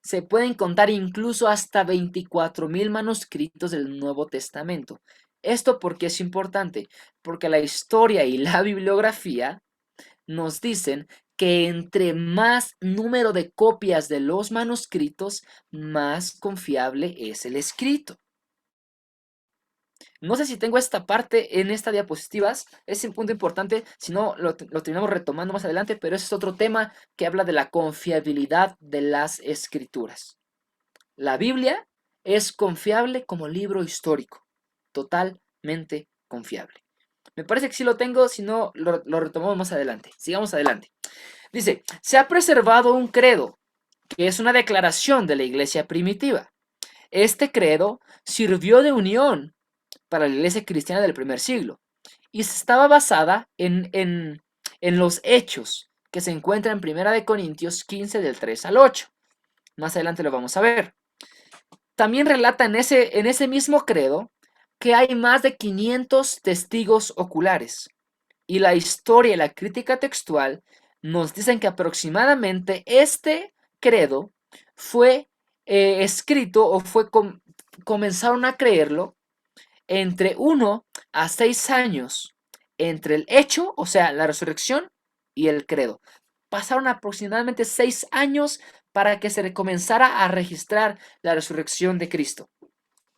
A: Se pueden contar incluso hasta 24.000 manuscritos del Nuevo Testamento. ¿Esto porque es importante? Porque la historia y la bibliografía nos dicen que entre más número de copias de los manuscritos, más confiable es el escrito. No sé si tengo esta parte en esta diapositivas, es un punto importante, si no lo terminamos retomando más adelante, pero ese es otro tema que habla de la confiabilidad de las escrituras. La Biblia es confiable como libro histórico, totalmente confiable. Me parece que sí lo tengo, si no lo retomamos más adelante. Sigamos adelante. Dice, se ha preservado un credo, que es una declaración de la iglesia primitiva. Este credo sirvió de unión para la iglesia cristiana del primer siglo y estaba basada en los hechos que se encuentran en Primera de Corintios 15 del 3 al 8. Más adelante lo vamos a ver. También relata en ese mismo credo que hay más de 500 testigos oculares y la historia y la crítica textual nos dicen que aproximadamente este credo fue escrito o comenzaron a creerlo entre 1 a 6 años entre el hecho, o sea, la resurrección y el credo. Pasaron aproximadamente 6 años para que se comenzara a registrar la resurrección de Cristo.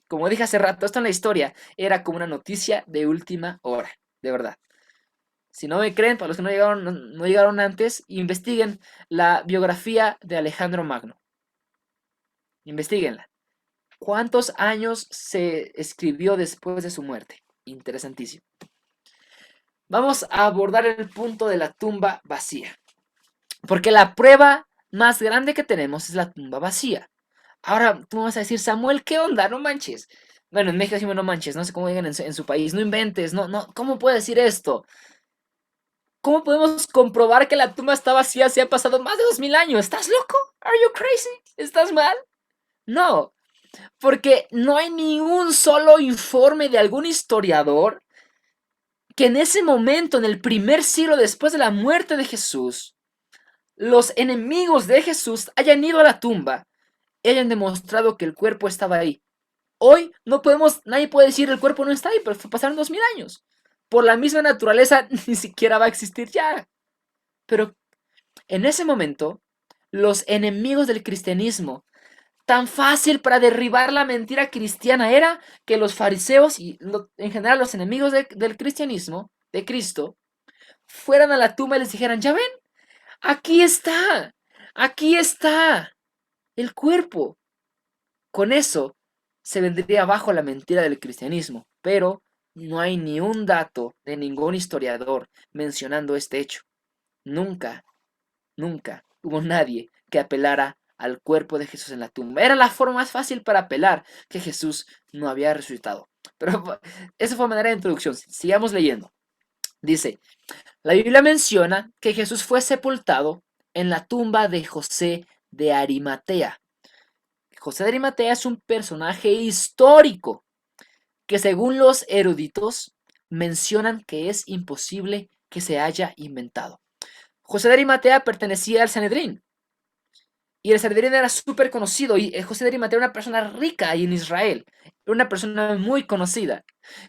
A: Como dije hace rato, esto en la historia era como una noticia de última hora, de verdad. Si no me creen, para los que no llegaron antes, investiguen la biografía de Alejandro Magno. Investíguenla. ¿Cuántos años se escribió después de su muerte? Interesantísimo. Vamos a abordar el punto de la tumba vacía. Porque la prueba más grande que tenemos es la tumba vacía. Ahora tú me vas a decir, Samuel, ¿qué onda? No manches. Bueno, en México decimos no manches, no sé cómo digan en su país, no inventes, no, ¿cómo puede decir esto? ¿Cómo podemos comprobar que la tumba está vacía si han pasado más de 2000 años? ¿Estás loco? ¿Are you crazy? ¿Estás mal? No, porque no hay ni un solo informe de algún historiador que en ese momento, en el primer siglo después de la muerte de Jesús, los enemigos de Jesús hayan ido a la tumba y hayan demostrado que el cuerpo estaba ahí. Hoy nadie puede decir el cuerpo no está ahí, pero pasaron 2000 años. Por la misma naturaleza ni siquiera va a existir ya. Pero en ese momento, los enemigos del cristianismo, tan fácil para derribar la mentira cristiana era que los fariseos y en general los enemigos del cristianismo, de Cristo, fueran a la tumba y les dijeran, ya ven, aquí está el cuerpo. Con eso se vendría abajo la mentira del cristianismo, pero no hay ni un dato de ningún historiador mencionando este hecho. Nunca hubo nadie que apelara al cuerpo de Jesús en la tumba. Era la forma más fácil para apelar que Jesús no había resucitado. Pero esa fue manera de introducción. Sigamos leyendo. Dice, la Biblia menciona que Jesús fue sepultado en la tumba de José de Arimatea. José de Arimatea es un personaje histórico que según los eruditos mencionan que es imposible que se haya inventado. José de Arimatea pertenecía al Sanedrín y el Sanedrín era súper conocido y José de Arimatea era una persona rica ahí en Israel, era una persona muy conocida.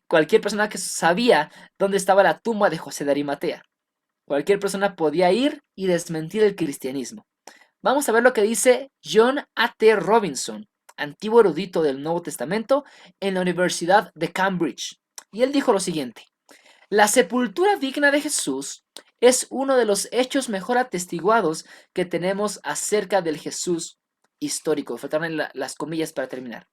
A: Cualquier persona que sabía dónde estaba la tumba de José de Arimatea. Cualquier persona podía ir y desmentir el cristianismo. Vamos a ver lo que dice John A. T. Robinson, antiguo erudito del Nuevo Testamento en la Universidad de Cambridge. Y él dijo lo siguiente: la sepultura digna de Jesús es uno de los hechos mejor atestiguados que tenemos acerca del Jesús histórico. Faltaron las comillas para terminar.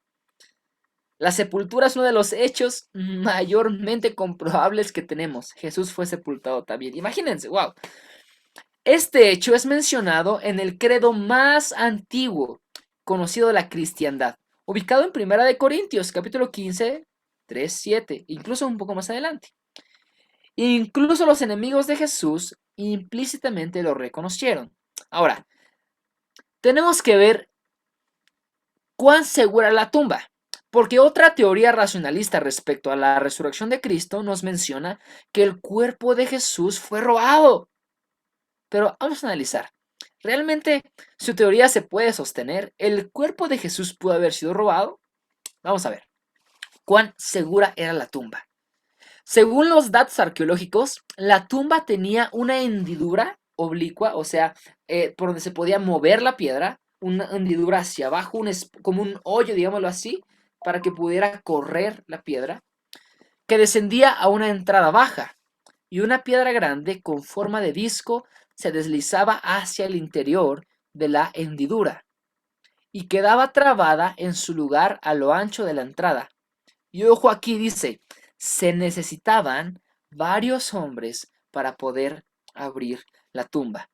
A: La sepultura es uno de los hechos mayormente comprobables que tenemos. Jesús fue sepultado también. Imagínense, wow. Este hecho es mencionado en el credo más antiguo conocido de la cristiandad, ubicado en Primera de Corintios, capítulo 15, 3, 7, incluso un poco más adelante. Incluso los enemigos de Jesús implícitamente lo reconocieron. Ahora, tenemos que ver cuán segura es la tumba, porque otra teoría racionalista respecto a la resurrección de Cristo nos menciona que el cuerpo de Jesús fue robado. Pero vamos a analizar. ¿Realmente su teoría se puede sostener? ¿El cuerpo de Jesús pudo haber sido robado? Vamos a ver. ¿Cuán segura era la tumba? Según los datos arqueológicos, la tumba tenía una hendidura oblicua, o sea, por donde se podía mover la piedra, una hendidura hacia abajo, como un hoyo, digámoslo así, para que pudiera correr la piedra, que descendía a una entrada baja, y una piedra grande con forma de disco se deslizaba hacia el interior de la hendidura y quedaba trabada en su lugar a lo ancho de la entrada. Y ojo aquí dice, se necesitaban varios hombres para poder abrir la tumba.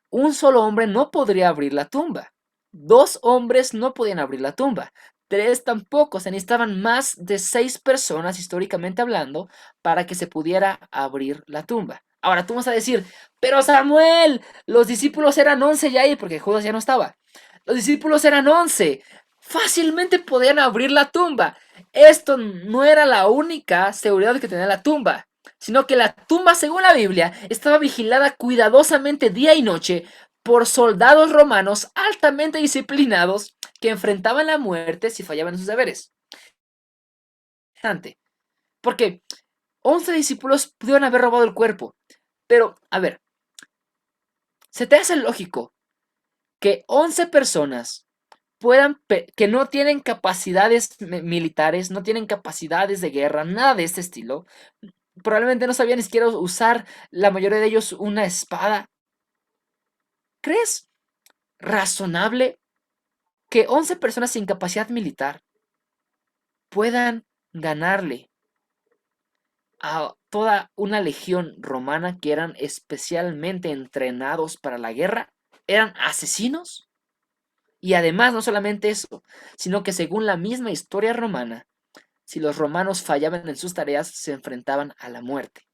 A: Un solo hombre no podría abrir la tumba. Dos hombres no podían abrir la tumba. Tres tampoco. Se necesitaban más de 6 personas, históricamente hablando, para que se pudiera abrir la tumba. Ahora tú vas a decir, pero Samuel, los discípulos eran 11 ya ahí, porque Judas ya no estaba. Los discípulos eran 11. Fácilmente podían abrir la tumba. Esto no era la única seguridad que tenía la tumba, sino que la tumba, según la Biblia, estaba vigilada cuidadosamente día y noche por soldados romanos altamente disciplinados que enfrentaban la muerte si fallaban en sus deberes. Porque 11 discípulos pudieron haber robado el cuerpo, pero, a ver, ¿se te hace lógico que 11 personas que no tienen capacidades militares, no tienen capacidades de guerra, nada de este estilo, probablemente no sabían ni siquiera usar la mayoría de ellos una espada? ¿Crees razonable que 11 personas sin capacidad militar puedan ganarle a toda una legión romana que eran especialmente entrenados para la guerra? ¿Eran asesinos? Y además, no solamente eso, sino que según la misma historia romana, si los romanos fallaban en sus tareas, se enfrentaban a la muerte.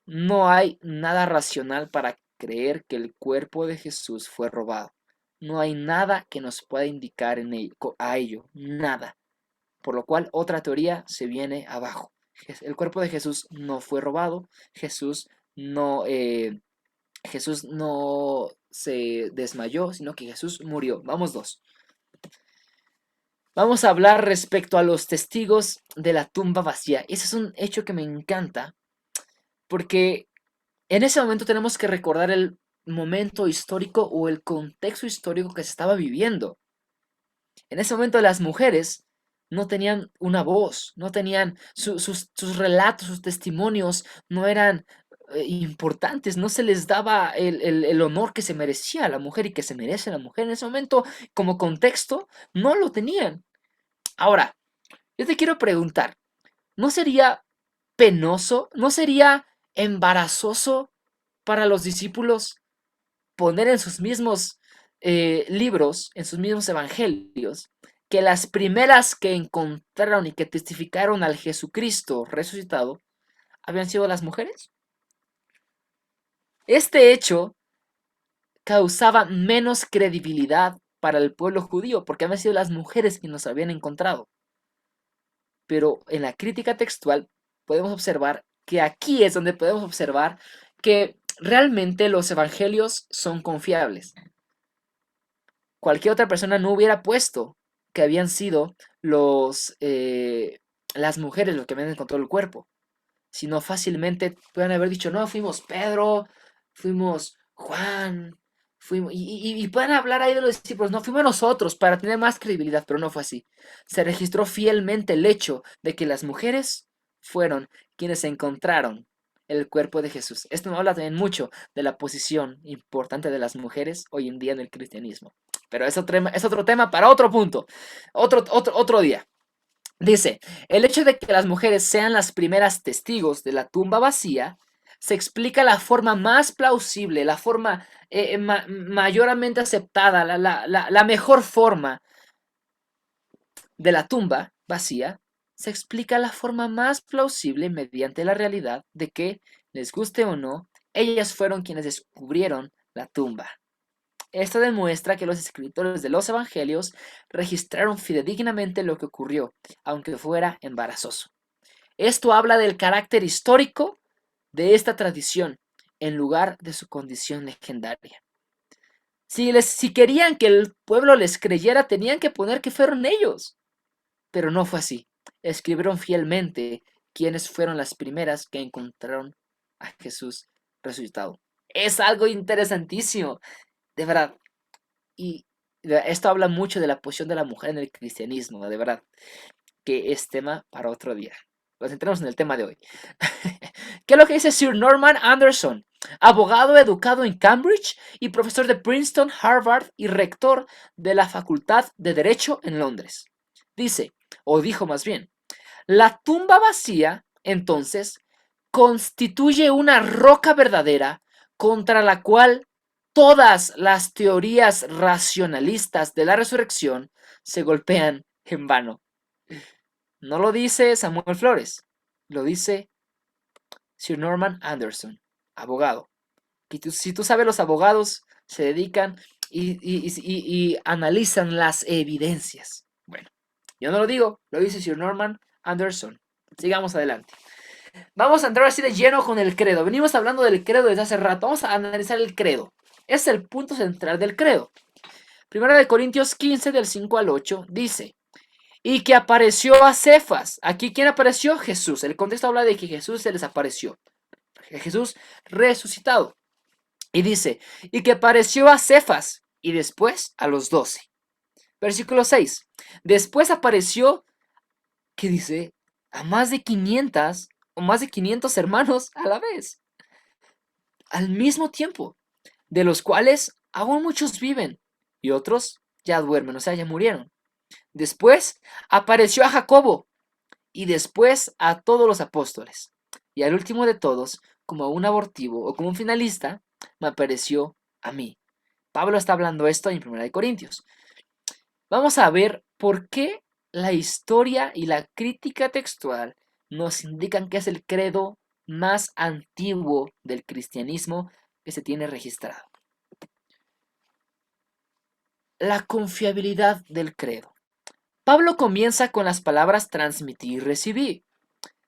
A: No hay nada racional para creer que el cuerpo de Jesús fue robado. No hay nada que nos pueda indicar a ello, nada. Por lo cual otra teoría se viene abajo. El cuerpo de Jesús no fue robado, Jesús no se desmayó, sino que Jesús murió. Vamos dos. Vamos a hablar respecto a los testigos de la tumba vacía. Ese es un hecho que me encanta, porque en ese momento tenemos que recordar el momento histórico o el contexto histórico que se estaba viviendo. En ese momento las mujeres no tenían una voz, no tenían sus relatos, sus testimonios no eran importantes, no se les daba el honor que se merecía a la mujer y que se merece la mujer en ese momento como contexto, no lo tenían. Ahora, yo te quiero preguntar, ¿no sería penoso, no sería embarazoso para los discípulos poner en sus mismos libros, en sus mismos evangelios, que las primeras que encontraron y que testificaron al Jesucristo resucitado habían sido las mujeres. Este hecho causaba menos credibilidad para el pueblo judío porque habían sido las mujeres quienes los habían encontrado. Pero en la crítica textual podemos observar que aquí es donde podemos observar que realmente los evangelios son confiables. Cualquier otra persona no hubiera puesto que habían sido las mujeres los que habían encontrado el cuerpo, sino fácilmente pueden haber dicho, no, fuimos Pedro, fuimos Juan, fuimos, y pueden hablar ahí de los discípulos, no, fuimos nosotros para tener más credibilidad, pero no fue así. Se registró fielmente el hecho de que las mujeres fueron quienes encontraron el cuerpo de Jesús. Esto me habla también mucho de la posición importante de las mujeres hoy en día en el cristianismo. Pero es otro tema para otro punto, otro día. Dice, el hecho de que las mujeres sean las primeras testigos de la tumba vacía se explica la forma más plausible, la forma mayormente aceptada, la mejor forma de la tumba vacía, se explica la forma más plausible mediante la realidad de que, les guste o no, ellas fueron quienes descubrieron la tumba. Esto demuestra que los escritores de los evangelios registraron fidedignamente lo que ocurrió, aunque fuera embarazoso. Esto habla del carácter histórico de esta tradición, en lugar de su condición legendaria. Si querían que el pueblo les creyera, tenían que poner que fueron ellos. Pero no fue así. Escribieron fielmente quiénes fueron las primeras que encontraron a Jesús resucitado. Es algo interesantísimo, de verdad. Y esto habla mucho de la posición de la mujer en el cristianismo, de verdad, que es tema para otro día. Nos centramos en el tema de hoy. ¿Qué es lo que dice Sir Norman Anderson? Abogado educado en Cambridge y profesor de Princeton, Harvard y rector de la Facultad de Derecho en Londres. Dice, o dijo más bien, la tumba vacía, entonces, constituye una roca verdadera contra la cual todas las teorías racionalistas de la resurrección se golpean en vano. No lo dice Samuel Flores, lo dice Sir Norman Anderson, abogado. Si tú sabes, los abogados se dedican y analizan las evidencias. Bueno, yo no lo digo, lo dice Sir Norman Anderson. Sigamos adelante. Vamos a entrar así de lleno con el credo. Venimos hablando del credo desde hace rato. Vamos a analizar el credo. Es el punto central del credo. Primera de Corintios 15, del 5 al 8, dice, y que apareció a Cefas. Aquí, ¿quién apareció? Jesús. El contexto habla de que Jesús se les apareció. Jesús resucitado. Y dice, y que apareció a Cefas y después a los 12. Versículo 6. Después apareció, ¿qué dice? A más de 500 o más de 500 hermanos a la vez, al mismo tiempo, de los cuales aún muchos viven y otros ya duermen, o sea, ya murieron. Después apareció a Jacobo y después a todos los apóstoles. Y al último de todos, como un abortivo o como un finalista, me apareció a mí. Pablo está hablando esto en 1 Corintios. Vamos a ver por qué la historia y la crítica textual nos indican que es el credo más antiguo del cristianismo que se tiene registrado. La confiabilidad del credo. Pablo comienza con las palabras transmití y recibí.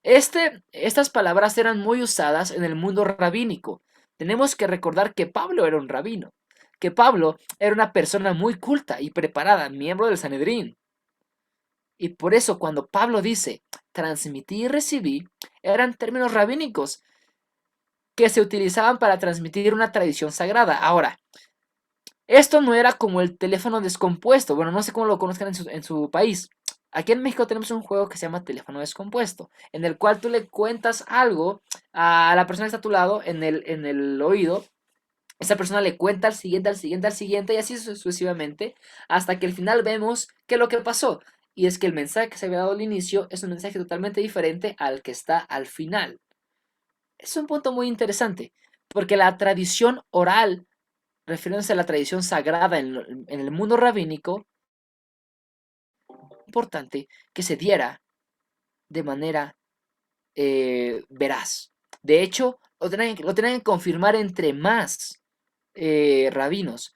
A: Estas palabras eran muy usadas en el mundo rabínico. Tenemos que recordar que Pablo era un rabino, que Pablo era una persona muy culta y preparada, miembro del Sanedrín. Y por eso cuando Pablo dice transmití y recibí, eran términos rabínicos que se utilizaban para transmitir una tradición sagrada. Ahora, esto no era como el teléfono descompuesto. Bueno, no sé cómo lo conozcan en su país. Aquí en México tenemos un juego que se llama teléfono descompuesto, en el cual tú le cuentas algo a la persona que está a tu lado en el oído. Esa persona le cuenta al siguiente, al siguiente, al siguiente y así sucesivamente, hasta que al final vemos qué es lo que pasó. Y es que el mensaje que se había dado al inicio es un mensaje totalmente diferente al que está al final. Es un punto muy interesante, porque la tradición oral refiriéndose a la tradición sagrada en el mundo rabínico, importante que se diera de manera veraz. De hecho, lo tenían que confirmar entre más rabinos.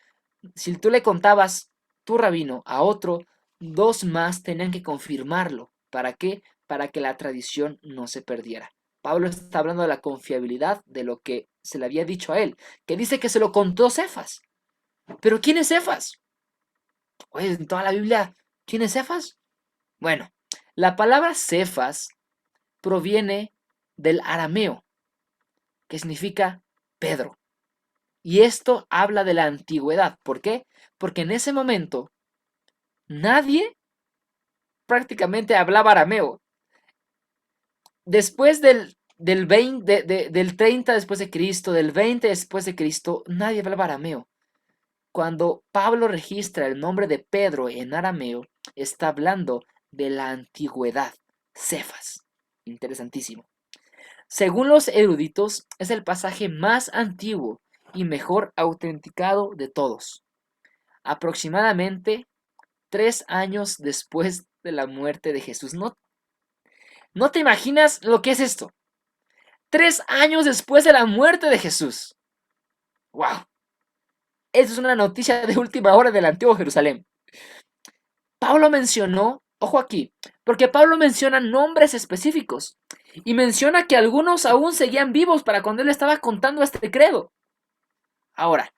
A: Si tú le contabas tu rabino a otro, dos más tenían que confirmarlo. ¿Para qué? Para que la tradición no se perdiera. Pablo está hablando de la confiabilidad de lo que se le había dicho a él, que dice que se lo contó Cefas. ¿Pero quién es Cefas? Oye, en toda la Biblia, ¿quién es Cefas? Bueno, la palabra Cefas proviene del arameo, que significa Pedro. Y esto habla de la antigüedad. ¿Por qué? Porque en ese momento nadie prácticamente hablaba arameo. Después del 20, del 30 después de Cristo, del 20 después de Cristo, nadie hablaba arameo. Cuando Pablo registra el nombre de Pedro en arameo, está hablando de la antigüedad, Cefas. Interesantísimo. Según los eruditos, es el pasaje más antiguo y mejor autenticado de todos. Aproximadamente 3 años después de la muerte de Jesús. ¿No te imaginas lo que es esto? 3 años después de la muerte de Jesús. ¡Wow! Eso es una noticia de última hora del Antiguo Jerusalén. Pablo mencionó, ojo aquí, porque Pablo menciona nombres específicos y menciona que algunos aún seguían vivos para cuando él estaba contando este credo. Ahora,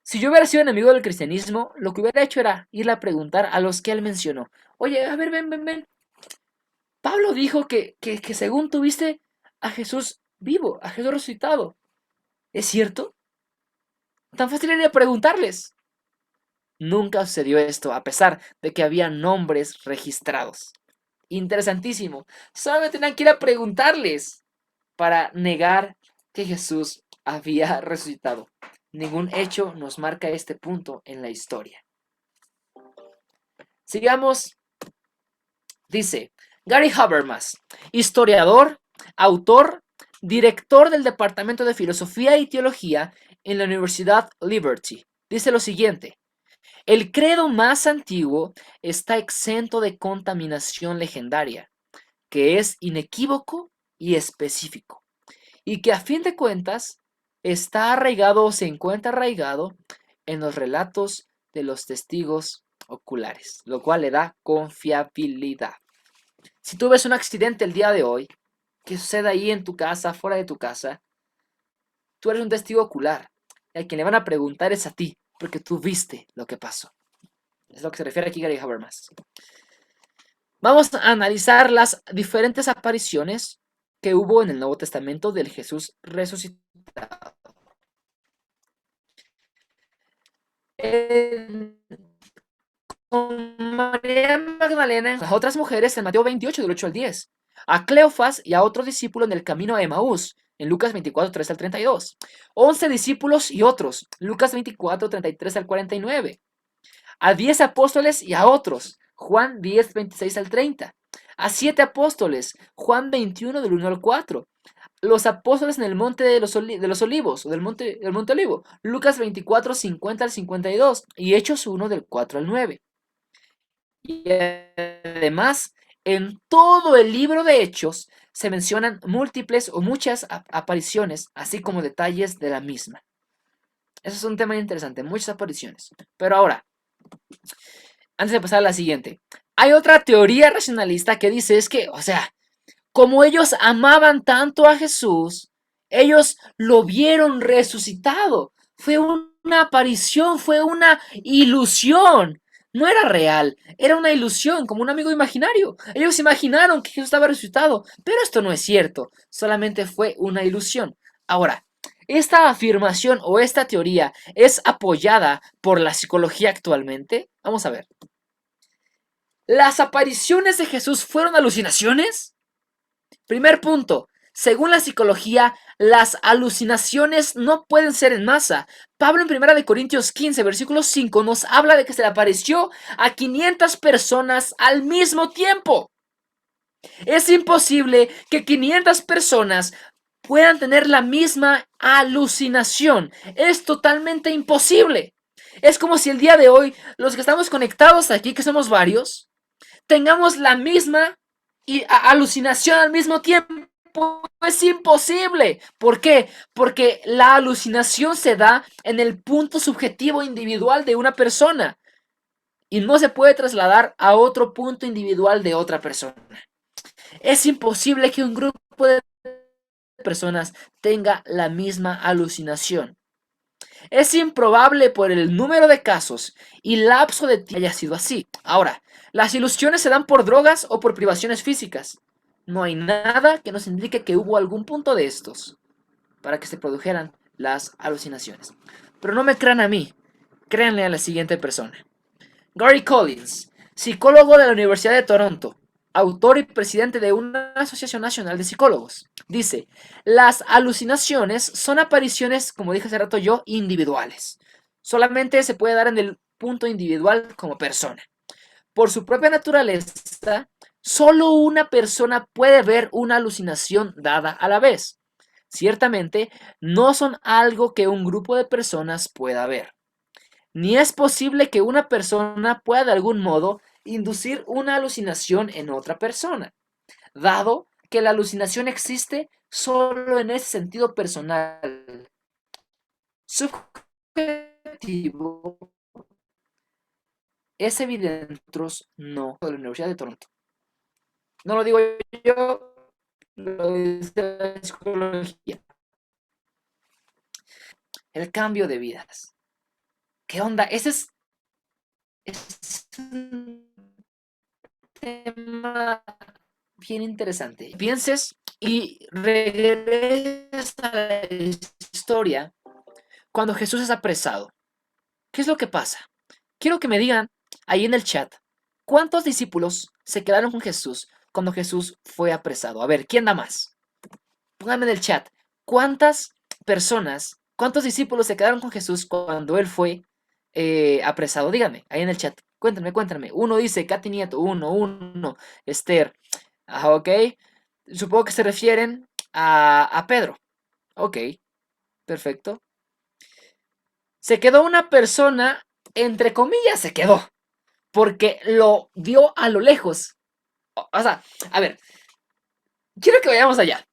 A: si yo hubiera sido enemigo del cristianismo, lo que hubiera hecho era irle a preguntar a los que él mencionó. Oye, a ver, ven. Pablo dijo que según tuviste a Jesús vivo, a Jesús resucitado. ¿Es cierto? Tan fácil era preguntarles. Nunca sucedió esto, a pesar de que había nombres registrados. Interesantísimo. Solamente tenían que ir a preguntarles para negar que Jesús había resucitado. Ningún hecho nos marca este punto en la historia. Sigamos. Dice Gary Habermas, historiador, autor, director del Departamento de Filosofía y Teología en la Universidad Liberty. Dice lo siguiente: el credo más antiguo está exento de contaminación legendaria, que es inequívoco y específico, y que a fin de cuentas está arraigado o se encuentra arraigado en los relatos de los testigos oculares, lo cual le da confiabilidad. Si tú ves un accidente el día de hoy, que sucede ahí en tu casa, fuera de tu casa, tú eres un testigo ocular. Y a quien le van a preguntar es a ti, porque tú viste lo que pasó. Es lo que se refiere aquí Gary Habermas. Vamos a analizar las diferentes apariciones que hubo en el Nuevo Testamento del Jesús resucitado. Con María Magdalena y las otras mujeres en Mateo 28, del 8 al 10. A Cleofas y a otro discípulo en el camino a Emaús, en Lucas 24, 3 al 32. 11 discípulos y otros, Lucas 24, 33 al 49. A 10 apóstoles y a otros, Juan 10, 26 al 30. A 7 apóstoles, Juan 21, del 1 al 4. Los apóstoles en el monte de los olivos, o del monte olivo, Lucas 24, 50 al 52. Y Hechos 1, del 4 al 9. Y además, en todo el libro de Hechos se mencionan múltiples o muchas apariciones, así como detalles de la misma. Eso es un tema interesante, muchas apariciones. Pero ahora, antes de pasar a la siguiente, hay otra teoría racionalista que dice es que, o sea, como ellos amaban tanto a Jesús, ellos lo vieron resucitado. Fue una aparición, fue una ilusión. No era real, era una ilusión, como un amigo imaginario. Ellos imaginaron que Jesús estaba resucitado, pero esto no es cierto, solamente fue una ilusión. Ahora, ¿esta afirmación o esta teoría es apoyada por la psicología actualmente? Vamos a ver. ¿Las apariciones de Jesús fueron alucinaciones? Primer punto, según la psicología, las alucinaciones no pueden ser en masa. Pablo en 1 Corintios 15, versículo 5, nos habla de que se le apareció a 500 personas al mismo tiempo. Es imposible que 500 personas puedan tener la misma alucinación. Es totalmente imposible. Es como si el día de hoy, los que estamos conectados aquí, que somos varios, tengamos la misma alucinación al mismo tiempo. Es imposible. ¿Por qué? Porque la alucinación se da en el punto subjetivo individual de una persona y no se puede trasladar a otro punto individual de otra persona. Es imposible que un grupo de personas tenga la misma alucinación. Es improbable por el número de casos y lapso de tiempo haya sido así. Ahora, las ilusiones se dan por drogas o por privaciones físicas. No hay nada que nos indique que hubo algún punto de estos para que se produjeran las alucinaciones. Pero no me crean a mí, créanle a la siguiente persona. Gary Collins, psicólogo de la Universidad de Toronto, autor y presidente de una asociación nacional de psicólogos. Dice, las alucinaciones son apariciones, como dije hace rato yo, individuales. Solamente se puede dar en el punto individual como persona. Por su propia naturaleza, solo una persona puede ver una alucinación dada a la vez. Ciertamente, no son algo que un grupo de personas pueda ver. Ni es posible que una persona pueda de algún modo inducir una alucinación en otra persona, dado que la alucinación existe solo en ese sentido personal, subjetivo, es evidente, no, de la Universidad de Toronto. No lo digo yo, lo dice la psicología. El cambio de vidas. ¿Qué onda? Es un tema bien interesante. Pienses y regresa a la historia cuando Jesús es apresado. ¿Qué es lo que pasa? Quiero que me digan ahí en el chat, ¿cuántos discípulos se quedaron con Jesús cuando Jesús fue apresado? A ver, ¿quién da más? Pónganme en el chat, ¿cuántas personas, cuántos discípulos se quedaron con Jesús cuando él fue apresado? Díganme, ahí en el chat. Cuéntenme. Uno dice, Katy Nieto, uno. Esther, ok. Supongo que se refieren a Pedro. Ok, perfecto. Se quedó una persona, entre comillas, se quedó, porque lo vio a lo lejos. O sea, a ver, quiero que vayamos allá.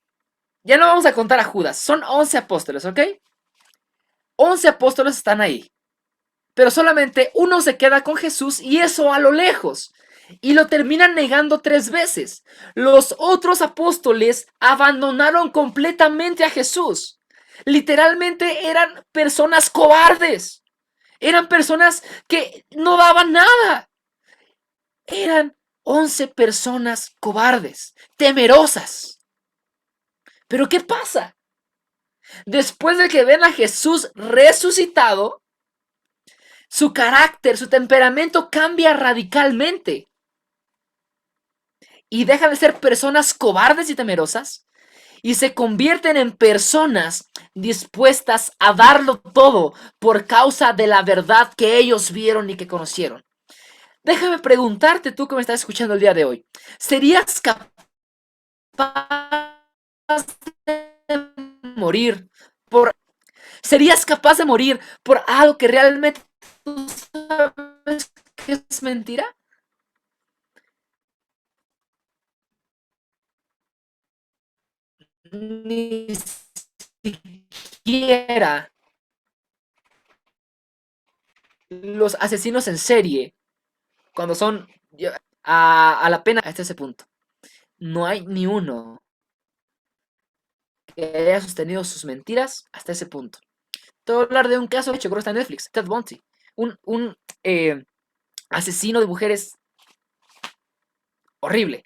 A: Ya no vamos a contar a Judas, son 11 apóstoles, ¿ok? 11 apóstoles están ahí, pero solamente uno se queda con Jesús y eso a lo lejos. Y lo terminan negando 3 veces. Los otros apóstoles abandonaron completamente a Jesús. Literalmente eran personas cobardes. Eran personas que no daban nada. Eran 11 personas cobardes, temerosas. Pero ¿qué pasa? Después de que ven a Jesús resucitado, su carácter, su temperamento cambia radicalmente. Y dejan de ser personas cobardes y temerosas y se convierten en personas dispuestas a darlo todo por causa de la verdad que ellos vieron y que conocieron. Déjame preguntarte, tú que me estás escuchando el día de hoy, ¿serías capaz de morir por... ¿Serías capaz de morir por algo que realmente tú sabes que es mentira? Ni siquiera los asesinos en serie, cuando son a la pena hasta ese punto. No hay ni uno que haya sostenido sus mentiras hasta ese punto. Te voy a hablar de un caso hecho, creo que está en Netflix, Ted Bundy, un asesino de mujeres horrible.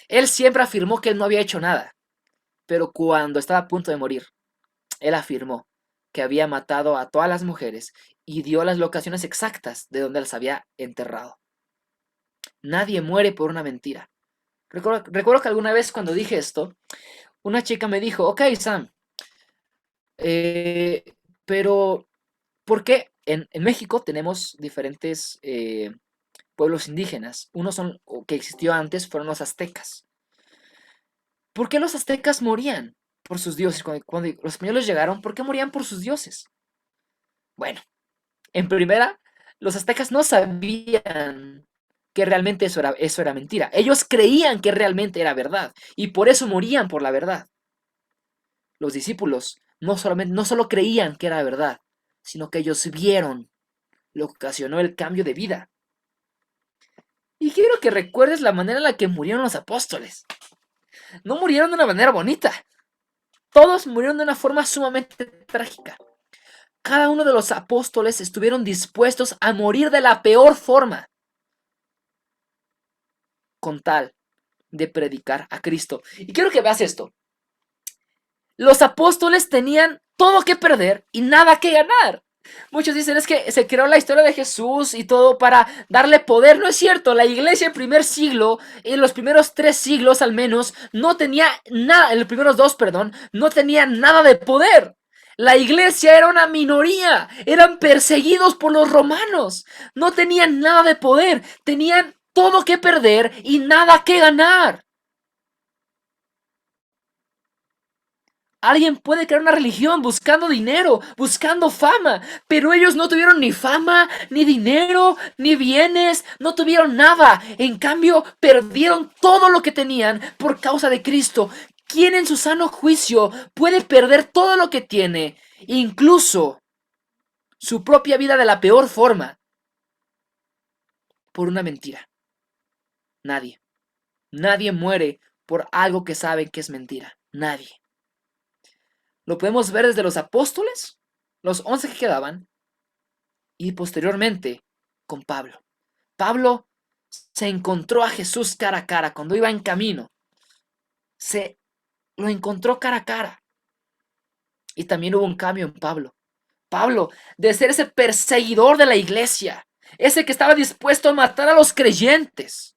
A: Él siempre afirmó que él no había hecho nada, pero cuando estaba a punto de morir, él afirmó que había matado a todas las mujeres y dio las locaciones exactas de donde las había enterrado. Nadie muere por una mentira. Recuerdo que alguna vez cuando dije esto, una chica me dijo, ok, Sam, eh, pero ¿por qué en México tenemos diferentes pueblos indígenas? Uno son, que existió antes fueron los aztecas. ¿Por qué los aztecas morían? por sus dioses. Cuando los españoles llegaron, ¿por qué morían por sus dioses? Bueno, en primera, los aztecas no sabían que realmente eso era mentira. Ellos creían que realmente era verdad y por eso morían por la verdad. Los discípulos no solo creían que era verdad, sino que ellos vieron lo que ocasionó el cambio de vida. Y quiero que recuerdes la manera en la que murieron los apóstoles. No murieron de una manera bonita. Todos murieron de una forma sumamente trágica. Cada uno de los apóstoles estuvieron dispuestos a morir de la peor forma, con tal de predicar a Cristo. Y quiero que veas esto. Los apóstoles tenían todo que perder y nada que ganar. Muchos dicen es que se creó la historia de Jesús y todo para darle poder. No es cierto, la iglesia en el primer siglo, en los primeros 3 siglos al menos, no tenía nada, en los primeros 2, perdón, no tenía nada de poder. La iglesia era una minoría, eran perseguidos por los romanos, no tenían nada de poder, tenían todo que perder y nada que ganar. Alguien puede crear una religión buscando dinero, buscando fama, pero ellos no tuvieron ni fama, ni dinero, ni bienes, no tuvieron nada. En cambio, perdieron todo lo que tenían por causa de Cristo. ¿Quién en su sano juicio puede perder todo lo que tiene, incluso su propia vida de la peor forma, por una mentira? Nadie. Nadie muere por algo que saben que es mentira. Nadie. Lo podemos ver desde los apóstoles, los 11 que quedaban, y posteriormente con Pablo. Pablo se encontró a Jesús cara a cara cuando iba en camino. Se lo encontró cara a cara. Y también hubo un cambio en Pablo. Pablo, de ser ese perseguidor de la iglesia, ese que estaba dispuesto a matar a los creyentes,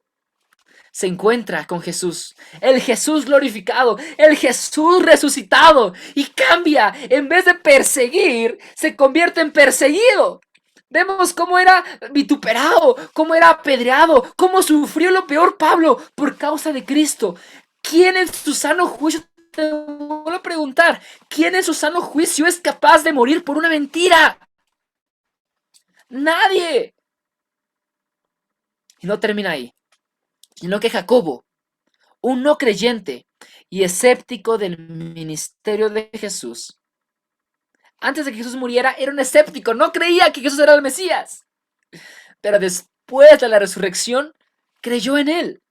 A: se encuentra con Jesús, el Jesús glorificado, el Jesús resucitado, y cambia. En vez de perseguir, se convierte en perseguido. Vemos cómo era vituperado, cómo era apedreado, cómo sufrió lo peor Pablo por causa de Cristo. ¿Quién en su sano juicio, te vuelvo a preguntar, quién en su sano juicio es capaz de morir por una mentira? Nadie. Y no termina ahí, sino que Jacobo, un no creyente y escéptico del ministerio de Jesús, antes de que Jesús muriera, era un escéptico, no creía que Jesús era el Mesías. Pero después de la resurrección, creyó en él.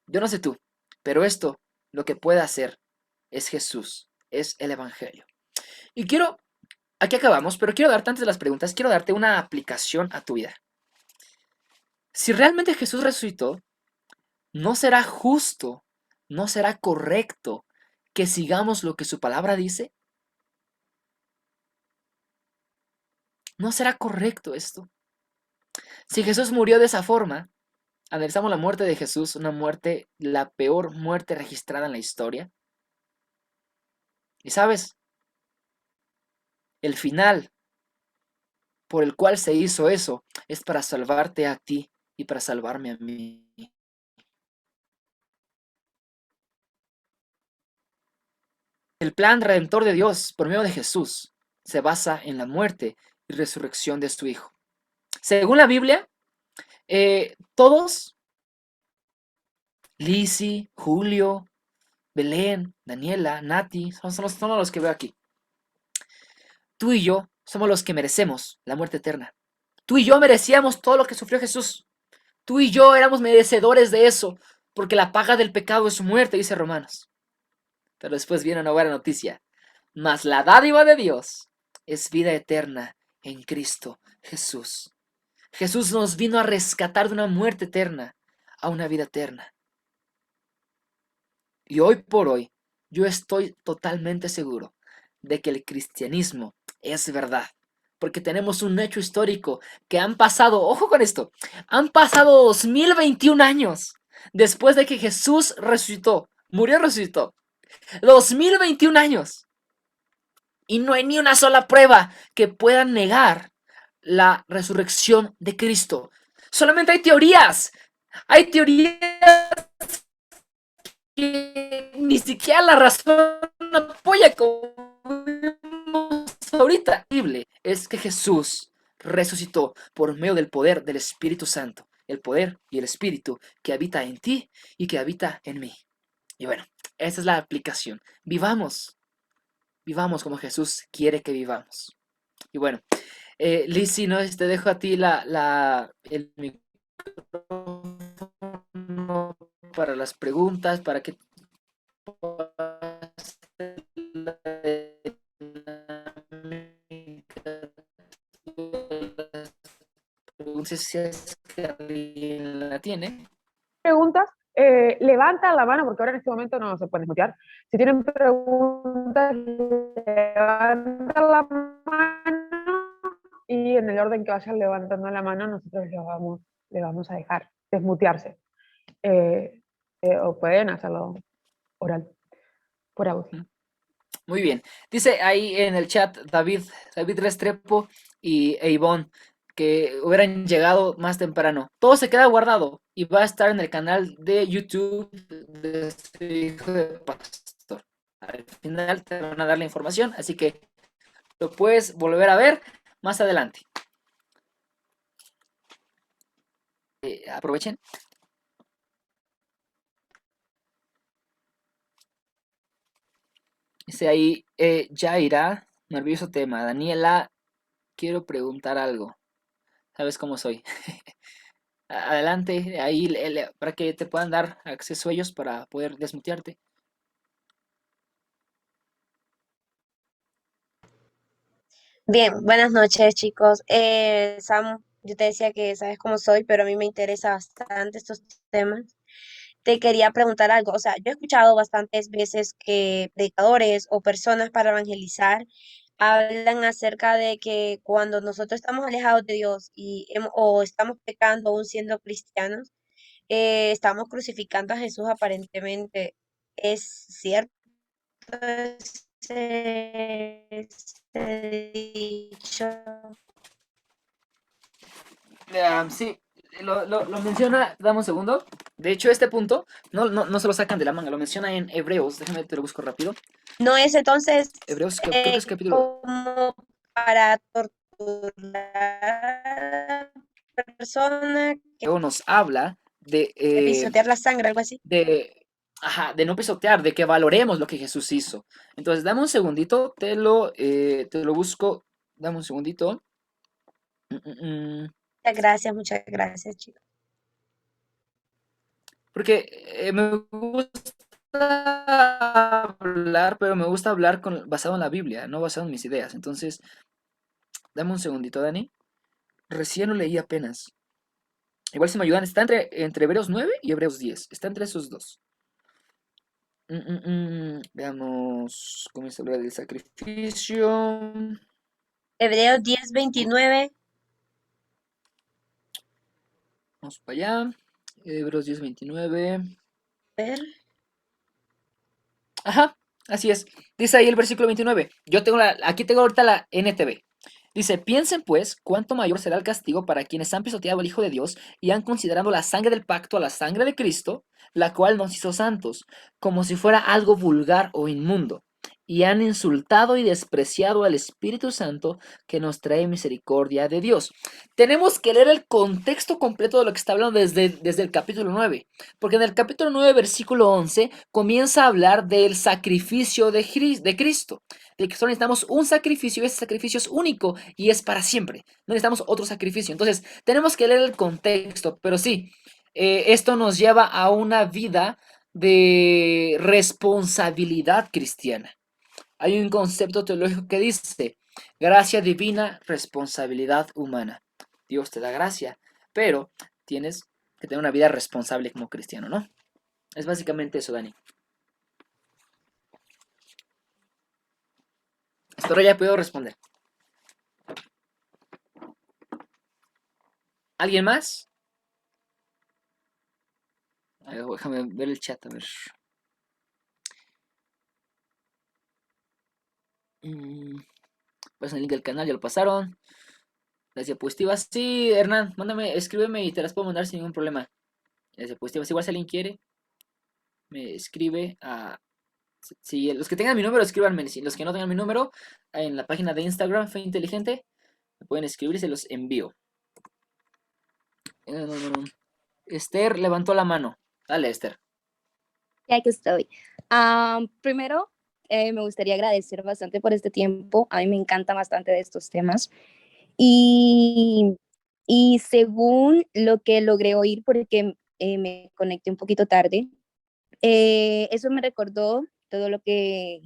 A: Yo no sé tú, pero esto lo que puede hacer es Jesús, es el Evangelio. Y aquí acabamos, pero quiero darte antes de las preguntas, quiero darte una aplicación a tu vida. Si realmente Jesús resucitó, ¿no será justo, no será correcto que sigamos lo que su palabra dice? ¿No será correcto esto? Si Jesús murió de esa forma, analizamos la muerte de Jesús, una muerte, la peor muerte registrada en la historia. Y sabes, el final por el cual se hizo eso es para salvarte a ti y para salvarme a mí. El plan redentor de Dios por medio de Jesús se basa en la muerte y resurrección de su Hijo. Según la Biblia, todos, Lizzie, Julio, Belén, Daniela, Nati, son los que veo aquí. Tú y yo somos los que merecemos la muerte eterna. Tú y yo merecíamos todo lo que sufrió Jesús. Tú y yo éramos merecedores de eso, porque la paga del pecado es muerte, dice Romanos. Pero después viene una buena noticia. Mas la dádiva de Dios es vida eterna en Cristo Jesús. Jesús nos vino a rescatar de una muerte eterna a una vida eterna. Y hoy por hoy, yo estoy totalmente seguro de que el cristianismo es verdad. Porque tenemos un hecho histórico que han pasado, ojo con esto, han pasado 2021 años después de que Jesús resucitó, murió y resucitó. 2021 años. Y no hay ni una sola prueba que pueda negar la resurrección de Cristo. Solamente hay teorías. Hay teorías que ni siquiera la razón apoya como ahorita. Es que Jesús resucitó por medio del poder del Espíritu Santo, el poder y el Espíritu que habita en ti y que habita en mí. Y bueno, esa es la aplicación. Vivamos como Jesús quiere que vivamos. Y bueno, Lizzy, no, te dejo a ti el micrófono para las preguntas, para que si es que alguien la tiene.
B: Preguntas, levantan la mano, porque ahora en este momento no se pueden escuchar. Si tienen preguntas, levantan la mano y en el orden que vayan levantando la mano, nosotros le vamos a dejar desmutearse. Eh, o pueden hacerlo oral, por audio.
A: Muy bien. Dice ahí en el chat David Restrepo e Ivonne que hubieran llegado más temprano. Todo se queda guardado y va a estar en el canal de YouTube de su hijo de pastor. Al final te van a dar la información, así que lo puedes volver a ver más adelante. Aprovechen. Dice ahí, Jaira, nervioso tema. Daniela, quiero preguntar algo. ¿Sabes cómo soy? Adelante, ahí para que te puedan dar acceso a ellos para poder desmutearte.
C: Bien, buenas noches, chicos. Sam, yo te decía que sabes cómo soy, pero a mí me interesa bastante estos temas. Te quería preguntar algo. O sea, yo he escuchado bastantes veces que predicadores o personas para evangelizar hablan acerca de que cuando nosotros estamos alejados de Dios o estamos pecando aún siendo cristianos, estamos crucificando a Jesús aparentemente. ¿Es cierto ese dicho?
A: Sí, lo menciona, dame un segundo. De hecho, este punto no se lo sacan de la manga, lo menciona en Hebreos. Déjame, te lo busco rápido.
C: No es entonces
A: Hebreos, creo que es capítulo.
C: como para torturar a la persona que
A: Luego nos habla
C: pisotear la sangre, algo así.
A: de, de no pisotear, de que valoremos lo que Jesús hizo. Entonces, dame un segundito, te lo busco. Dame un segundito. Mm, mm, mm.
C: Muchas gracias, chicos.
A: Porque me gusta hablar, pero me gusta hablar basado en la Biblia, no basado en mis ideas. Entonces, dame un segundito, Dani. Recién lo leí apenas. Igual si me ayudan, está entre Hebreos 9 y Hebreos 10. Está entre esos dos. Veamos, comienza a hablar del sacrificio.
C: Hebreos 10:29.
A: Vamos para allá. Hebreos 10:29.
C: Ver.
A: Ajá, así es. Dice ahí el versículo 29. Aquí tengo ahorita la NTV. Dice, piensen pues cuánto mayor será el castigo para quienes han pisoteado al Hijo de Dios y han considerado la sangre del pacto a la sangre de Cristo, la cual nos hizo santos, como si fuera algo vulgar o inmundo, y han insultado y despreciado al Espíritu Santo que nos trae misericordia de Dios. Tenemos que leer el contexto completo de lo que está hablando desde el capítulo 9, porque en el capítulo 9, versículo 11, comienza a hablar del sacrificio de Cristo, de que solo necesitamos un sacrificio y ese sacrificio es único y es para siempre. No necesitamos otro sacrificio. Entonces, tenemos que leer el contexto, pero sí, esto nos lleva a una vida de responsabilidad cristiana. Hay un concepto teológico que dice, gracia divina, responsabilidad humana. Dios te da gracia, pero tienes que tener una vida responsable como cristiano, ¿no? Es básicamente eso, Dani. Espero ya puedo responder. ¿Alguien más? A ver, déjame ver el chat, a ver. Pues el link del canal, ya lo pasaron. Las diapositivas, sí, Hernán, mándame, escríbeme y te las puedo mandar sin ningún problema. Las diapositivas, igual si alguien quiere, me escribe a... Si los que tengan mi número, escríbanme. Si los que no tengan mi número, en la página de Instagram, Fe Inteligente, me pueden escribir y se los envío. Esther levantó la mano. Dale, Esther.
D: Ya que estoy. Primero, me gustaría agradecer bastante por este tiempo. A mí me encanta bastante de estos temas. Y, y según lo que logré oír, porque me conecté un poquito tarde, eso me recordó, todo lo que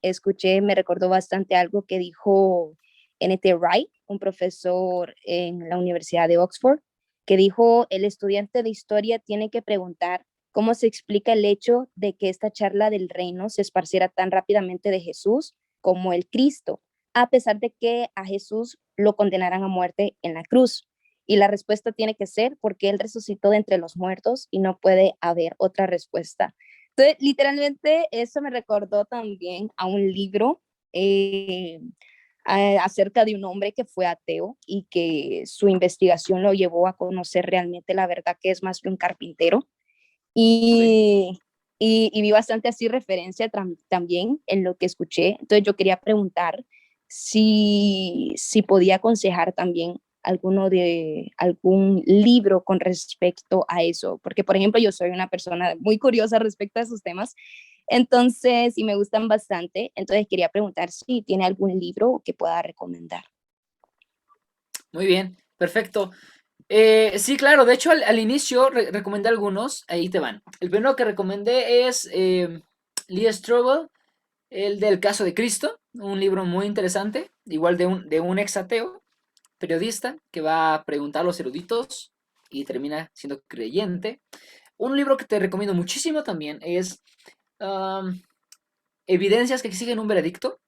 D: escuché, me recordó bastante algo que dijo N.T. Wright, un profesor en la Universidad de Oxford, que dijo, el estudiante de historia tiene que preguntar cómo se explica el hecho de que esta charla del reino se esparciera tan rápidamente de Jesús como el Cristo, a pesar de que a Jesús lo condenaran a muerte en la cruz. Y la respuesta tiene que ser porque Él resucitó de entre los muertos y no puede haber otra respuesta. Entonces, literalmente, eso me recordó también a un libro acerca de un hombre que fue ateo y que su investigación lo llevó a conocer realmente la verdad que es más que un carpintero. Y, y vi bastante así referencia también en lo que escuché. Entonces yo quería preguntar si podía aconsejar también algún libro con respecto a eso, porque por ejemplo yo soy una persona muy curiosa respecto a esos temas, entonces, y me gustan bastante, entonces quería preguntar si tiene algún libro que pueda recomendar.
A: Muy bien, perfecto. Sí, claro, de hecho al inicio recomendé algunos, ahí te van. El primero que recomendé es Lee Strobel, el del caso de Cristo, un libro muy interesante, igual de un ex ateo, periodista, que va a preguntar a los eruditos y termina siendo creyente. Un libro que te recomiendo muchísimo también es Evidencias que exigen un veredicto,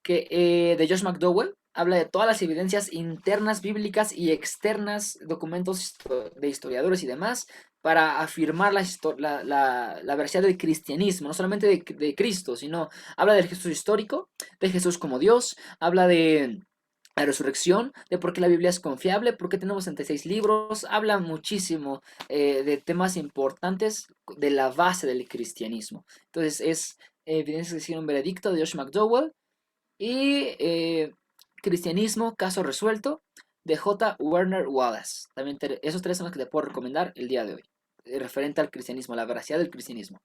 A: de Josh McDowell. Habla de todas las evidencias internas bíblicas y externas, documentos de historiadores y demás, para afirmar la veracidad del cristianismo, no solamente de Cristo, sino habla del Jesús histórico, de Jesús como Dios, habla de la resurrección, de por qué la Biblia es confiable, por qué tenemos 66 libros, habla muchísimo de temas importantes de la base del cristianismo. Entonces es Evidencias que exigen un veredicto de Josh McDowell, y Cristianismo, caso resuelto, de J. Werner Wallace. También esos tres son los que te puedo recomendar el día de hoy, referente al cristianismo, la veracidad del cristianismo.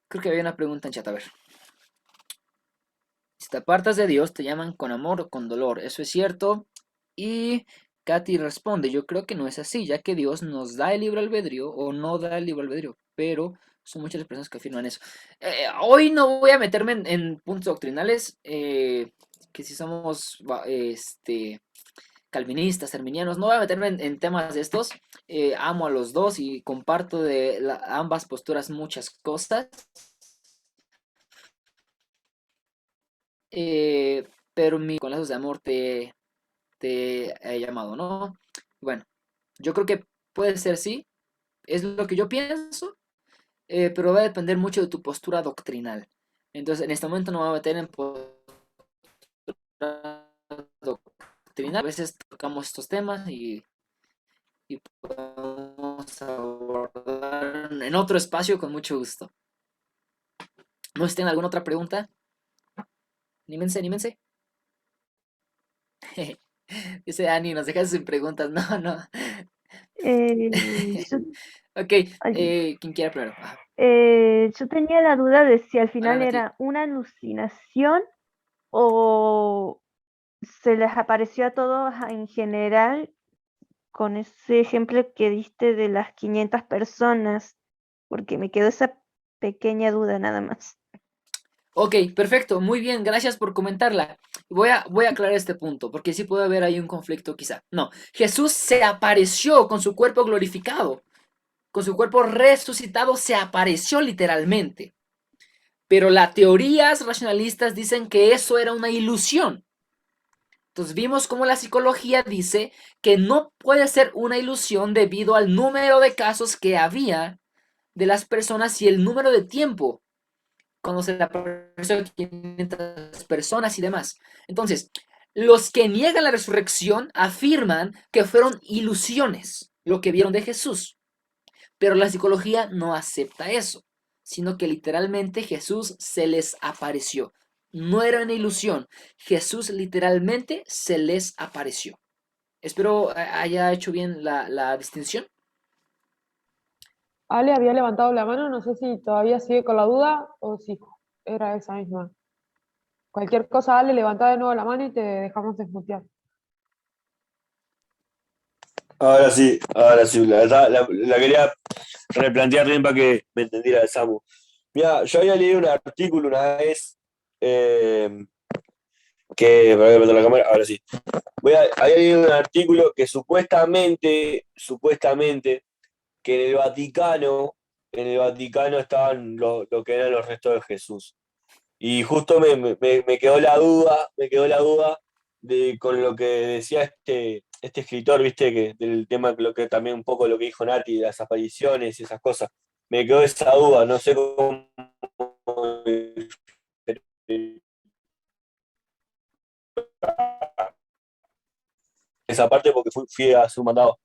A: Creo que había una pregunta en chat, a ver. Si te apartas de Dios, te llaman con amor o con dolor. Eso es cierto. Y Katy responde, yo creo que no es así, ya que Dios nos da el libre albedrío o no da el libre albedrío, pero son muchas las personas que afirman eso. Hoy no voy a meterme en puntos doctrinales, que si somos calvinistas, arminianos, no voy a meterme en temas de estos. Amo a los dos y comparto de ambas posturas muchas cosas. Pero con lazos de amor te he llamado, ¿no? Bueno, yo creo que puede ser sí, es lo que yo pienso, pero va a depender mucho de tu postura doctrinal. Entonces, en este momento no me voy a meter en postura doctrinal. A veces tocamos estos temas y podemos abordar en otro espacio con mucho gusto. ¿No si tienen alguna otra pregunta? Anímense, anímense. Dice Ani, nos dejas sin preguntas. No, no.
E: Yo,
A: Ok,
E: ay,
A: ¿quién quiere primero?
E: yo tenía la duda de si al final
A: Nati.
E: era una alucinación o se les apareció a todos en general con ese ejemplo que diste de las 500 personas, porque me quedó esa pequeña duda nada más.
A: Ok, perfecto, muy bien, gracias por comentarla. Voy a aclarar este punto, porque sí puede haber ahí un conflicto quizá. No, Jesús se apareció con su cuerpo glorificado, con su cuerpo resucitado, se apareció literalmente. Pero las teorías racionalistas dicen que eso era una ilusión. Entonces vimos cómo la psicología dice que no puede ser una ilusión debido al número de casos que había de las personas y el número de tiempo cuando se le apareció a 500 personas y demás. Entonces, los que niegan la resurrección afirman que fueron ilusiones. lo que vieron de Jesús. Pero la psicología no acepta eso, sino que literalmente Jesús se les apareció. No era una ilusión, Jesús literalmente se les apareció. Espero haya hecho bien la distinción.
B: Ale había levantado la mano, no sé si todavía sigue con la duda o si era esa misma. Cualquier cosa, Ale, levanta de nuevo la mano y te dejamos desmutear.
F: Ahora sí, la verdad, la quería replantear bien para que me entendiera el Samu. Mira, yo había leído un artículo una vez que, para que la cámara, ahora sí. Había leído un artículo que supuestamente, que en el Vaticano estaban lo que eran los restos de Jesús. Y justo me quedó la duda con lo que decía este escritor, viste, que del tema, lo que también un poco lo que dijo Nati, de las apariciones y esas cosas. Me quedó esa duda, no sé cómo esa parte porque fui a su mandado.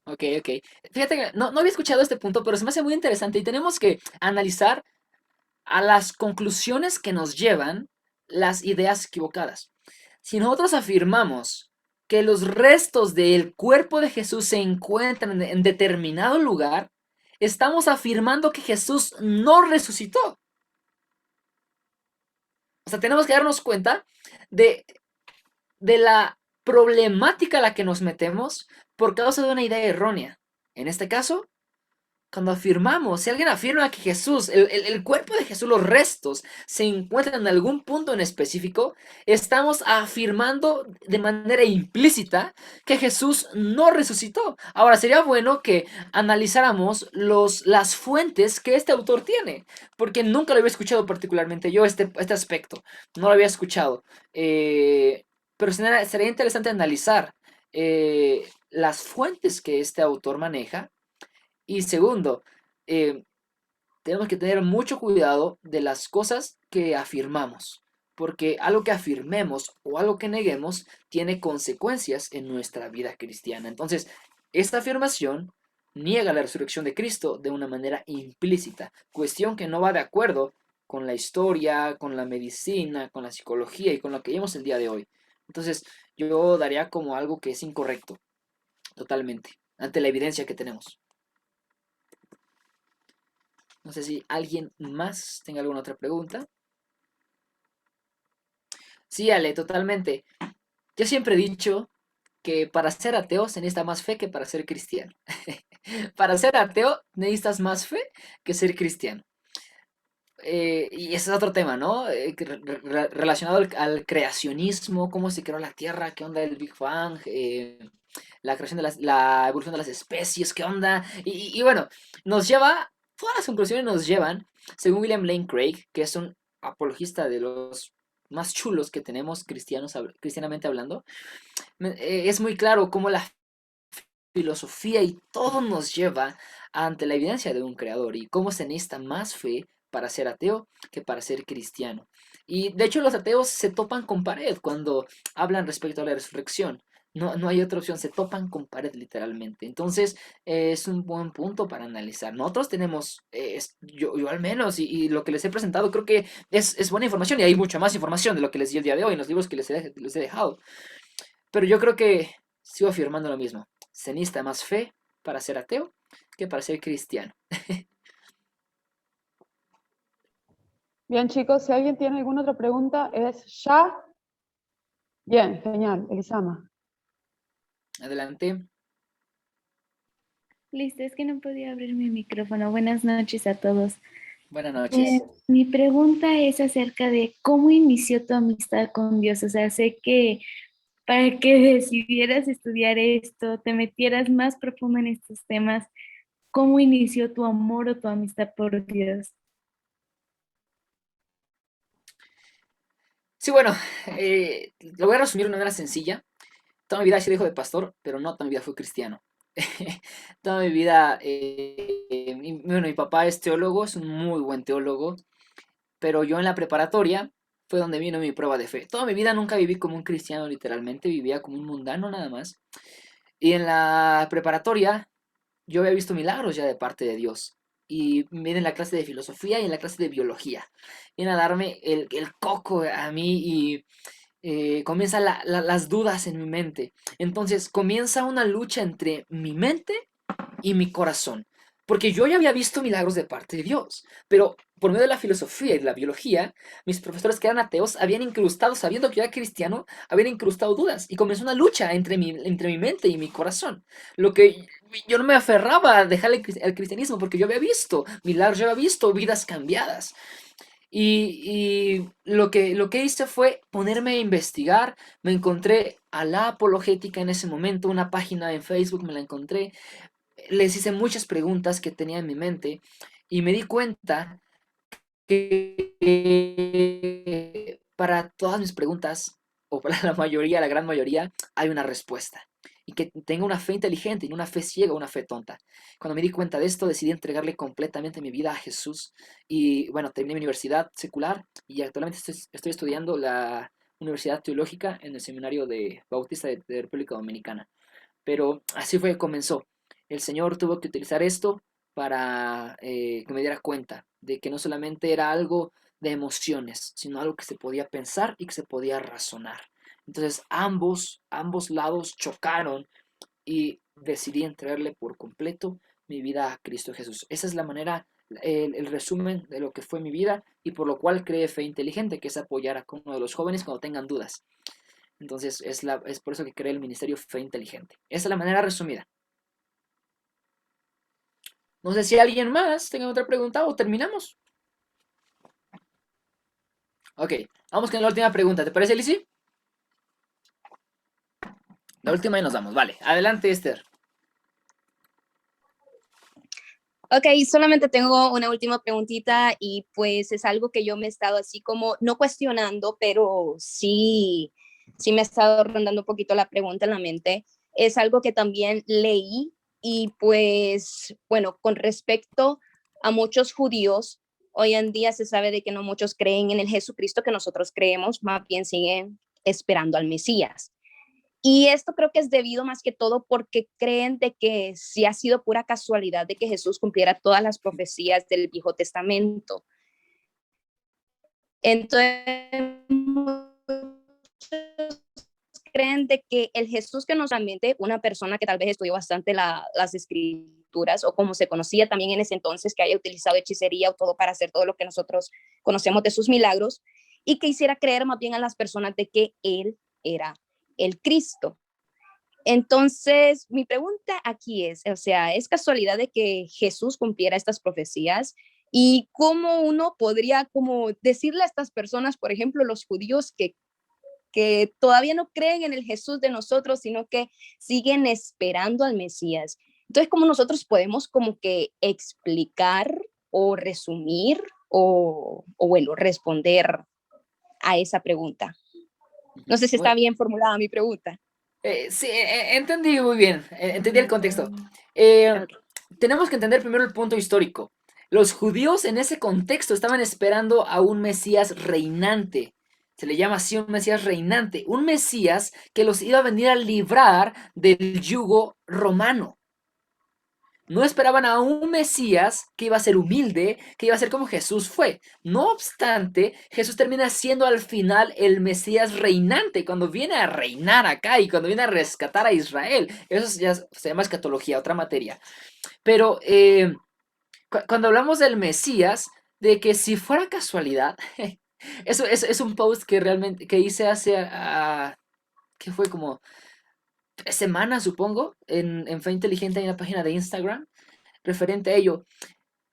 A: Ok, ok. Fíjate que no había escuchado este punto, pero se me hace muy interesante y tenemos que analizar a las conclusiones que nos llevan las ideas equivocadas. Si nosotros afirmamos que los restos del cuerpo de Jesús se encuentran en determinado lugar, estamos afirmando que Jesús no resucitó. O sea, tenemos que darnos cuenta de, de la problemática a la que nos metemos por causa de una idea errónea. En este caso, cuando afirmamos, si alguien afirma que Jesús, el cuerpo de Jesús, los restos, se encuentran en algún punto en específico, estamos afirmando de manera implícita que Jesús no resucitó. Ahora, sería bueno que analizáramos las fuentes que este autor tiene, porque nunca lo había escuchado particularmente yo, este aspecto, no lo había escuchado. Pero sería interesante analizar las fuentes que este autor maneja y segundo, eh, tenemos que tener mucho cuidado de las cosas que afirmamos, porque algo que afirmemos o algo que neguemos tiene consecuencias en nuestra vida cristiana. Entonces, esta afirmación niega la resurrección de Cristo de una manera implícita, cuestión que no va de acuerdo con la historia, con la medicina, con la psicología y con lo que vemos el día de hoy. Entonces, yo daría como algo que es incorrecto, totalmente, ante la evidencia que tenemos. No sé si alguien más tenga alguna otra pregunta. Sí, Ale, totalmente. Yo siempre he dicho que para ser ateo se necesita más fe que para ser cristiano. Para ser ateo necesitas más fe que ser cristiano. Y ese es otro tema, ¿no? Relacionado al creacionismo, cómo se creó la Tierra, qué onda el Big Bang, la creación de la evolución de las especies, qué onda. Y bueno, todas las conclusiones nos llevan, según William Lane Craig, que es un apologista de los más chulos que tenemos cristianamente hablando, es muy claro cómo la filosofía y todo nos lleva ante la evidencia de un creador y cómo se necesita más fe para ser ateo que para ser cristiano. Y de hecho los ateos se topan con pared cuando hablan respecto a la resurrección. No hay otra opción, se topan con pared literalmente. Entonces es un buen punto para analizar. Nosotros tenemos, yo al menos, y lo que les he presentado creo que es buena información y hay mucha más información de lo que les di el día de hoy en los libros que les he dejado. Pero yo creo que sigo afirmando lo mismo. Se necesita más fe para ser ateo que para ser cristiano.
B: Bien, chicos, si alguien tiene alguna otra pregunta, es ya. Bien, genial, Elisama.
A: Adelante.
G: Listo, es que no podía abrir mi micrófono. Buenas noches a todos.
A: Buenas noches.
G: Mi pregunta es acerca de cómo inició tu amistad con Dios. O sea, sé que para que decidieras estudiar esto, te metieras más profundo en estos temas, ¿cómo inició tu amor o tu amistad por Dios?
A: Sí, bueno, lo voy a resumir de una manera sencilla. Toda mi vida he sido hijo de pastor, pero no toda mi vida fui cristiano. Toda mi vida, mi papá es teólogo, es un muy buen teólogo, pero yo en la preparatoria fue donde vino mi prueba de fe. Toda mi vida nunca viví como un cristiano literalmente, vivía como un mundano nada más. Y en la preparatoria yo había visto milagros ya de parte de Dios. Y viene en la clase de filosofía y en la clase de biología. Viene a darme el coco a mí y comienzan las dudas en mi mente. Entonces comienza una lucha entre mi mente y mi corazón. Porque yo ya había visto milagros de parte de Dios, pero por medio de la filosofía y de la biología, mis profesores que eran ateos habían incrustado, sabiendo que yo era cristiano, habían incrustado dudas y comenzó una lucha entre mi mente y mi corazón. Lo que yo no me aferraba a dejar el cristianismo porque yo había visto milagros, yo había visto vidas cambiadas. Y lo que hice fue ponerme a investigar, me encontré a la apologética en ese momento, una página en Facebook me la encontré, les hice muchas preguntas que tenía en mi mente y me di cuenta que para todas mis preguntas, o para la mayoría, la gran mayoría, hay una respuesta. Y que tenga una fe inteligente y no una fe ciega o una fe tonta. Cuando me di cuenta de esto, decidí entregarle completamente mi vida a Jesús. Y bueno, terminé mi universidad secular y actualmente estoy estudiando la Universidad Teológica en el Seminario de Bautista de República Dominicana. Pero así fue que comenzó. El Señor tuvo que utilizar esto para que me diera cuenta de que no solamente era algo de emociones, sino algo que se podía pensar y que se podía razonar. Entonces ambos lados chocaron y decidí entregarle por completo mi vida a Cristo Jesús. Esa es la manera, el resumen de lo que fue mi vida y por lo cual creé Fe Inteligente, que es apoyar a uno de los jóvenes cuando tengan dudas. Entonces es por eso que creé el Ministerio Fe Inteligente. Esa es la manera resumida. No sé si alguien más tenga otra pregunta o terminamos. Ok, vamos con la última pregunta. ¿Te parece, Lizzy? La última y nos vamos. Vale, adelante, Esther.
D: Ok, solamente tengo una última preguntita y pues es algo que yo me he estado así como, no cuestionando, pero sí me ha estado rondando un poquito la pregunta en la mente. Es algo que también leí y pues, bueno, con respecto a muchos judíos, hoy en día se sabe de que no muchos creen en el Jesucristo que nosotros creemos, más bien siguen esperando al Mesías. Y esto creo que es debido más que todo porque creen de que si ha sido pura casualidad de que Jesús cumpliera todas las profecías del Viejo Testamento. Entonces, muchos creen de que el Jesús que nos ambiente, una persona que tal vez estudió bastante las escrituras o como se conocía también en ese entonces, que haya utilizado hechicería o todo para hacer todo lo que nosotros conocemos de sus milagros y que hiciera creer más bien a las personas de que él era el Cristo. Entonces, mi pregunta aquí es, o sea, ¿es casualidad de que Jesús cumpliera estas profecías? ¿Y cómo uno podría como decirle a estas personas, por ejemplo, los judíos que todavía no creen en el Jesús de nosotros, sino que siguen esperando al Mesías? Entonces, ¿cómo nosotros podemos como que explicar o resumir o bueno, responder a esa pregunta? No sé si está
A: Bueno,
D: bien formulada mi pregunta.
A: sí, entendí muy bien, entendí el contexto. Eh,
D: Okay.
A: Tenemos que entender primero el punto histórico. Los judíos en ese contexto estaban esperando a un Mesías reinante. Se le llama así un Mesías reinante. Un Mesías que los iba a venir a librar del yugo romano. No esperaban a un Mesías que iba a ser humilde, que iba a ser como Jesús fue. No obstante, Jesús termina siendo al final el Mesías reinante, cuando viene a reinar acá y cuando viene a rescatar a Israel. Eso ya se llama escatología, otra materia. Pero cuando hablamos del Mesías, de que si fuera casualidad, eso es un post que realmente que hice hace, que fue como 3 semanas, supongo, en Fe Inteligente hay una página de Instagram referente a ello,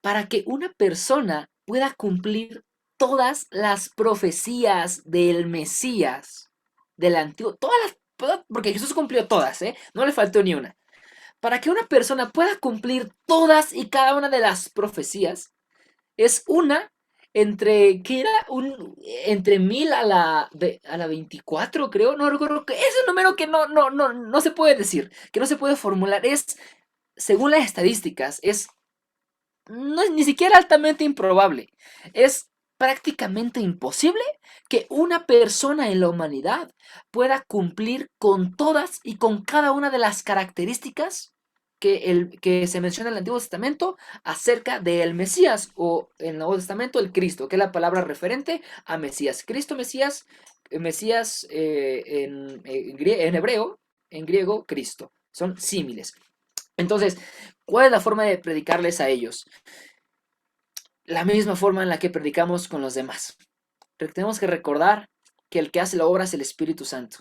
A: para que una persona pueda cumplir todas las profecías del Mesías, del antiguo, porque Jesús cumplió todas, ¿eh? No le faltó ni una. Para que una persona pueda cumplir todas y cada una de las profecías, es una que era entre 1000 a la 24, creo, no recuerdo, que es un número que no se puede decir, que no se puede formular, según las estadísticas, no es ni siquiera altamente improbable, es prácticamente imposible que una persona en la humanidad pueda cumplir con todas y con cada una de las características que se menciona en el Antiguo Testamento acerca del Mesías, o en el Nuevo Testamento el Cristo, que es la palabra referente a Mesías. Cristo, Mesías, Mesías en hebreo, en griego, Cristo. Son símiles. Entonces, ¿cuál es la forma de predicarles a ellos? La misma forma en la que predicamos con los demás. Tenemos que recordar que el que hace la obra es el Espíritu Santo.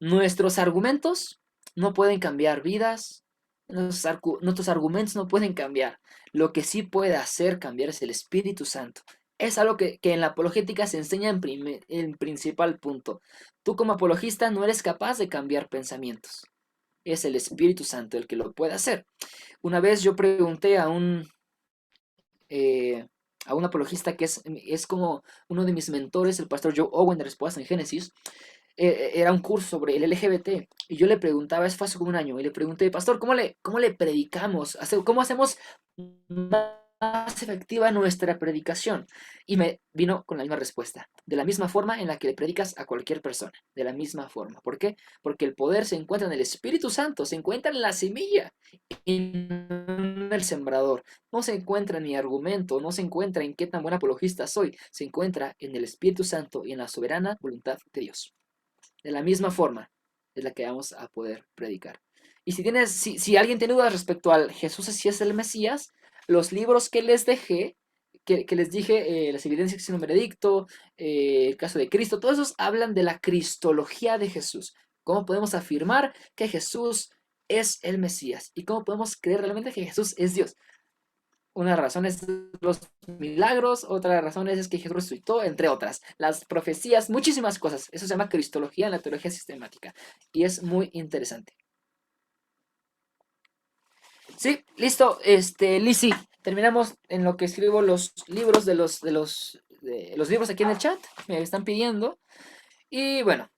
A: Nuestros argumentos no pueden cambiar vidas, nuestros argumentos no pueden cambiar. Lo que sí puede hacer cambiar es el Espíritu Santo. Es algo que en la apologética se enseña en principal punto. Tú como apologista no eres capaz de cambiar pensamientos. Es el Espíritu Santo el que lo puede hacer. Una vez yo pregunté a un apologista que es como uno de mis mentores, el pastor Joe Owen de Respuesta en Génesis. Era un curso sobre el LGBT y yo le preguntaba, eso fue hace como un año, y le pregunté, pastor, ¿cómo le predicamos? ¿Cómo hacemos más efectiva nuestra predicación? Y me vino con la misma respuesta, de la misma forma en la que le predicas a cualquier persona, de la misma forma. ¿Por qué? Porque el poder se encuentra en el Espíritu Santo, se encuentra en la semilla y no en el sembrador. No se encuentra en mi argumento, no se encuentra en qué tan buen apologista soy, se encuentra en el Espíritu Santo y en la soberana voluntad de Dios. De la misma forma es la que vamos a poder predicar. Y si alguien tiene dudas respecto al Jesús si es el Mesías, los libros que les dejé, que les dije, las evidencias que es un veredicto, el caso de Cristo, todos esos hablan de la cristología de Jesús. ¿Cómo podemos afirmar que Jesús es el Mesías? ¿Y cómo podemos creer realmente que Jesús es Dios? Una razón es los milagros, otra razón es que Jesús resucitó, entre otras. Las profecías, muchísimas cosas. Eso se llama cristología en la teología sistemática. Y es muy interesante. Sí, listo. Lizzy, terminamos en lo que escribo los libros de los libros aquí en el chat. Me están pidiendo. Y bueno,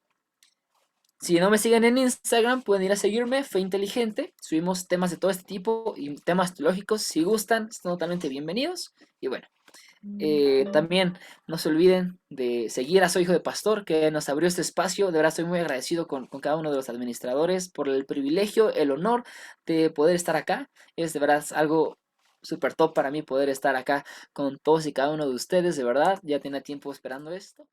A: si no me siguen en Instagram, pueden ir a seguirme, Fe Inteligente. Subimos temas de todo este tipo y temas teológicos. Si gustan, están totalmente bienvenidos. Y bueno, también no se olviden de seguir a Soy Hijo de Pastor, que nos abrió este espacio. De verdad estoy muy agradecido con cada uno de los administradores por el privilegio, el honor de poder estar acá. Es de verdad algo súper top para mí poder estar acá con todos y cada uno de ustedes. De verdad, ya tenía tiempo esperando esto.